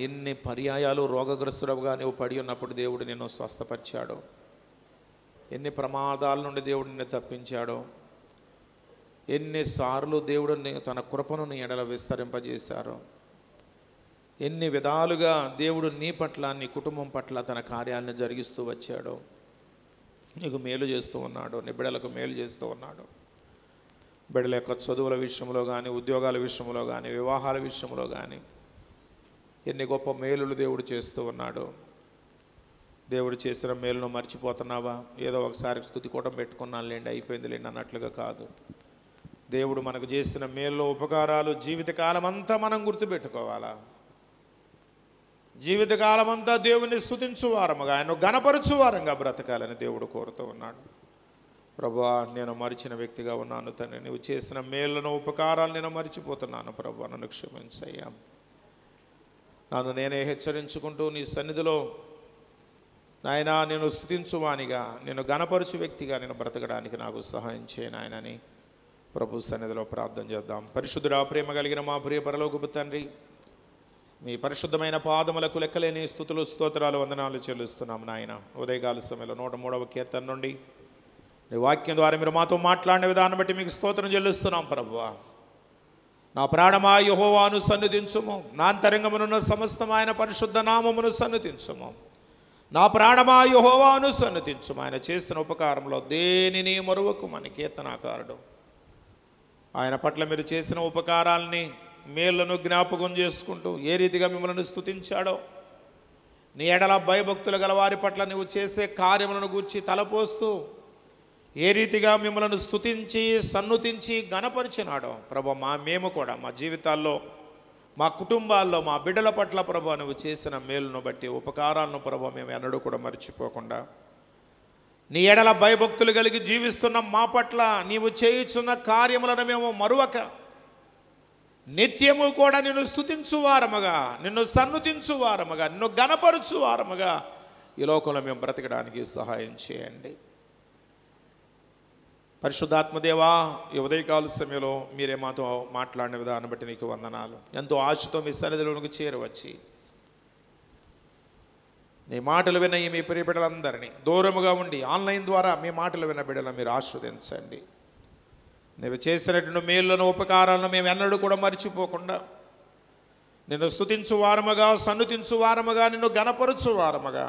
ఎన్ని పర్యాయాలు రోగగ్రస్తుడుగా నువ్వు పడి ఉన్నప్పుడు దేవుడు నిన్ను స్వస్థపరిచాడో, ఎన్ని ప్రమాదాల నుండి దేవుడు నిన్ను తప్పించాడో, ఎన్నిసార్లు దేవుడు తన కృపను నీ ఎడల విస్తరింపజేశారో, ఎన్ని విధాలుగా దేవుడు నీ పట్ల, నీ కుటుంబం పట్ల తన కార్యాలను జరిగిస్తూ వచ్చాడో, నీకు మేలు చేస్తూ ఉన్నాడు, నీ బిడ్డలకు మేలు చేస్తూ ఉన్నాడు. బిడ్డల యొక్క చదువుల విషయంలో కానీ, ఉద్యోగాల విషయంలో కానీ, వివాహాల విషయంలో కానీ ఎన్ని గొప్ప మేలులు దేవుడు చేస్తూ ఉన్నాడు. దేవుడు చేసిన మేలును మర్చిపోతున్నావా? ఏదో ఒకసారి స్తుతి కూటం పెట్టుకున్నాను లేండి, అయిపోయింది లేండి అన్నట్లుగా కాదు. దేవుడు మనకు చేసిన మేలు ఉపకారాలు జీవితకాలం అంతా మనం గుర్తుపెట్టుకోవాలా. జీవితకాలం అంతా దేవుని స్తుతించు వారముగా, ఆయన గణపరచు వారంగా బ్రతకాలని దేవుడు కోరుతూ ఉన్నాడు. ప్రభువా, నేను మరిచిన వ్యక్తిగా ఉన్నాను తండ్రి, నువ్వు చేసిన మేళ్లను ఉపకారాలు నేను మర్చిపోతున్నాను ప్రభువా, నన్ను క్షమించయ్యా. నన్ను నేనే హెచ్చరించుకుంటూ నీ సన్నిధిలో నాయనా నేను స్తుతించువానిగా, నేను గణపరచు వ్యక్తిగా నేను బ్రతకడానికి నాకు సహాయం చేయను ఆయనని ప్రభు సన్నిధిలో ప్రార్థన చేద్దాం. పరిశుద్ధుడా, ప్రేమ కలిగిన మా ప్రియ పరలోకపు తండ్రి, మీ పరిశుద్ధమైన పాదములకు లెక్కలేని స్తుతులు, స్తోత్రాలు, వందనాలు చెల్లిస్తున్నాము నాయన. ఉదయకాల సమయంలో 103వ కీర్తన నుండి నీ వాక్యం ద్వారా మీరు మాతో మాట్లాడిన విధానం బట్టి మీకు స్తోత్రం చెల్లిస్తున్నాం ప్రభువా. నా ప్రాణమా యెహోవాను సన్నిధించుము, నా అంతరంగమునున్న సమస్తం ఆయన పరిశుద్ధ నామమును సన్నిధించుము. నా ప్రాణమా యెహోవాను సన్నిధించుము, ఆయన చేసిన ఉపకారంలో దేనిని మరువకుమని కీర్తనాకారుడు ఆయన పట్ల మీరు చేసిన ఉపకారాల్ని, మేళ్లను జ్ఞాపకం చేసుకుంటూ ఏ రీతిగా మిమ్మల్ని స్తుతించాడో, నీ ఎడల భయభక్తులు గల వారి పట్ల నువ్వు చేసే కార్యములను గూర్చి తలపోస్తూ ఏ రీతిగా మిమ్మల్ని స్తుతించి సన్నుతించి గణపరిచినాడో ప్రభు, మేము కూడా మా జీవితాల్లో, మా కుటుంబాల్లో, మా బిడ్డల పట్ల ప్రభు నువ్వు చేసిన మేలును బట్టి, ఉపకారాలను ప్రభు మేము ఎన్నడూ కూడా మర్చిపోకుండా, నీ ఎడల భయభక్తులు కలిగి జీవిస్తున్న మా పట్ల నీవు చేయుచున్న కార్యములను మేము మరువక నిత్యము కూడా నిన్ను స్తుతించు వారముగా, నిన్ను సన్నుతించు వారముగా, నిన్ను గణపరచు వారముగా ఈ లోకంలో మేము బ్రతకడానికి సహాయం చేయండి. పరిశుద్ధాత్మదేవా, ఈ ఉదయకాల సమయంలో మీరే మాతో మాట్లాడిన విధానం బట్టి నీకు వందనాలు. ఎంతో ఆశతో మీ సన్నిధిలోనికి చేరవచ్చి నీ మాటలు విన్న ఈ మీ ప్రియ బిడ్డలందరినీ, దూరముగా ఉండి ఆన్లైన్ ద్వారా మీ మాటలు విన్న బిడ్డలను మీరు ఆస్వాదించండి. నీవు చేసినటువంటి మేళ్లను ఉపకారాలను మేము ఎన్నడూ కూడా మర్చిపోకుండా నిన్ను స్తుతించు వారముగా, సన్నుతించు వారముగా, నిన్ను గణపరచు వారముగా,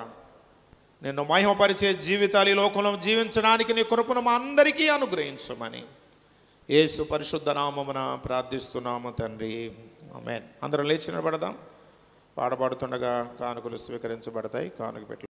నిన్ను మహిమపరిచే జీవితాలు ఈ లోకంలో జీవించడానికి నీ కృపను మా అందరికీ అనుగ్రహించమని యేసు పరిశుద్ధ నామమున ప్రార్థిస్తున్నాము తండ్రి, ఆమేన్. అందరం లేచి నిలబడదాం. పాడబడుతుండగా కానుకలు స్వీకరించబడతాయి. కానుక పెట్టు.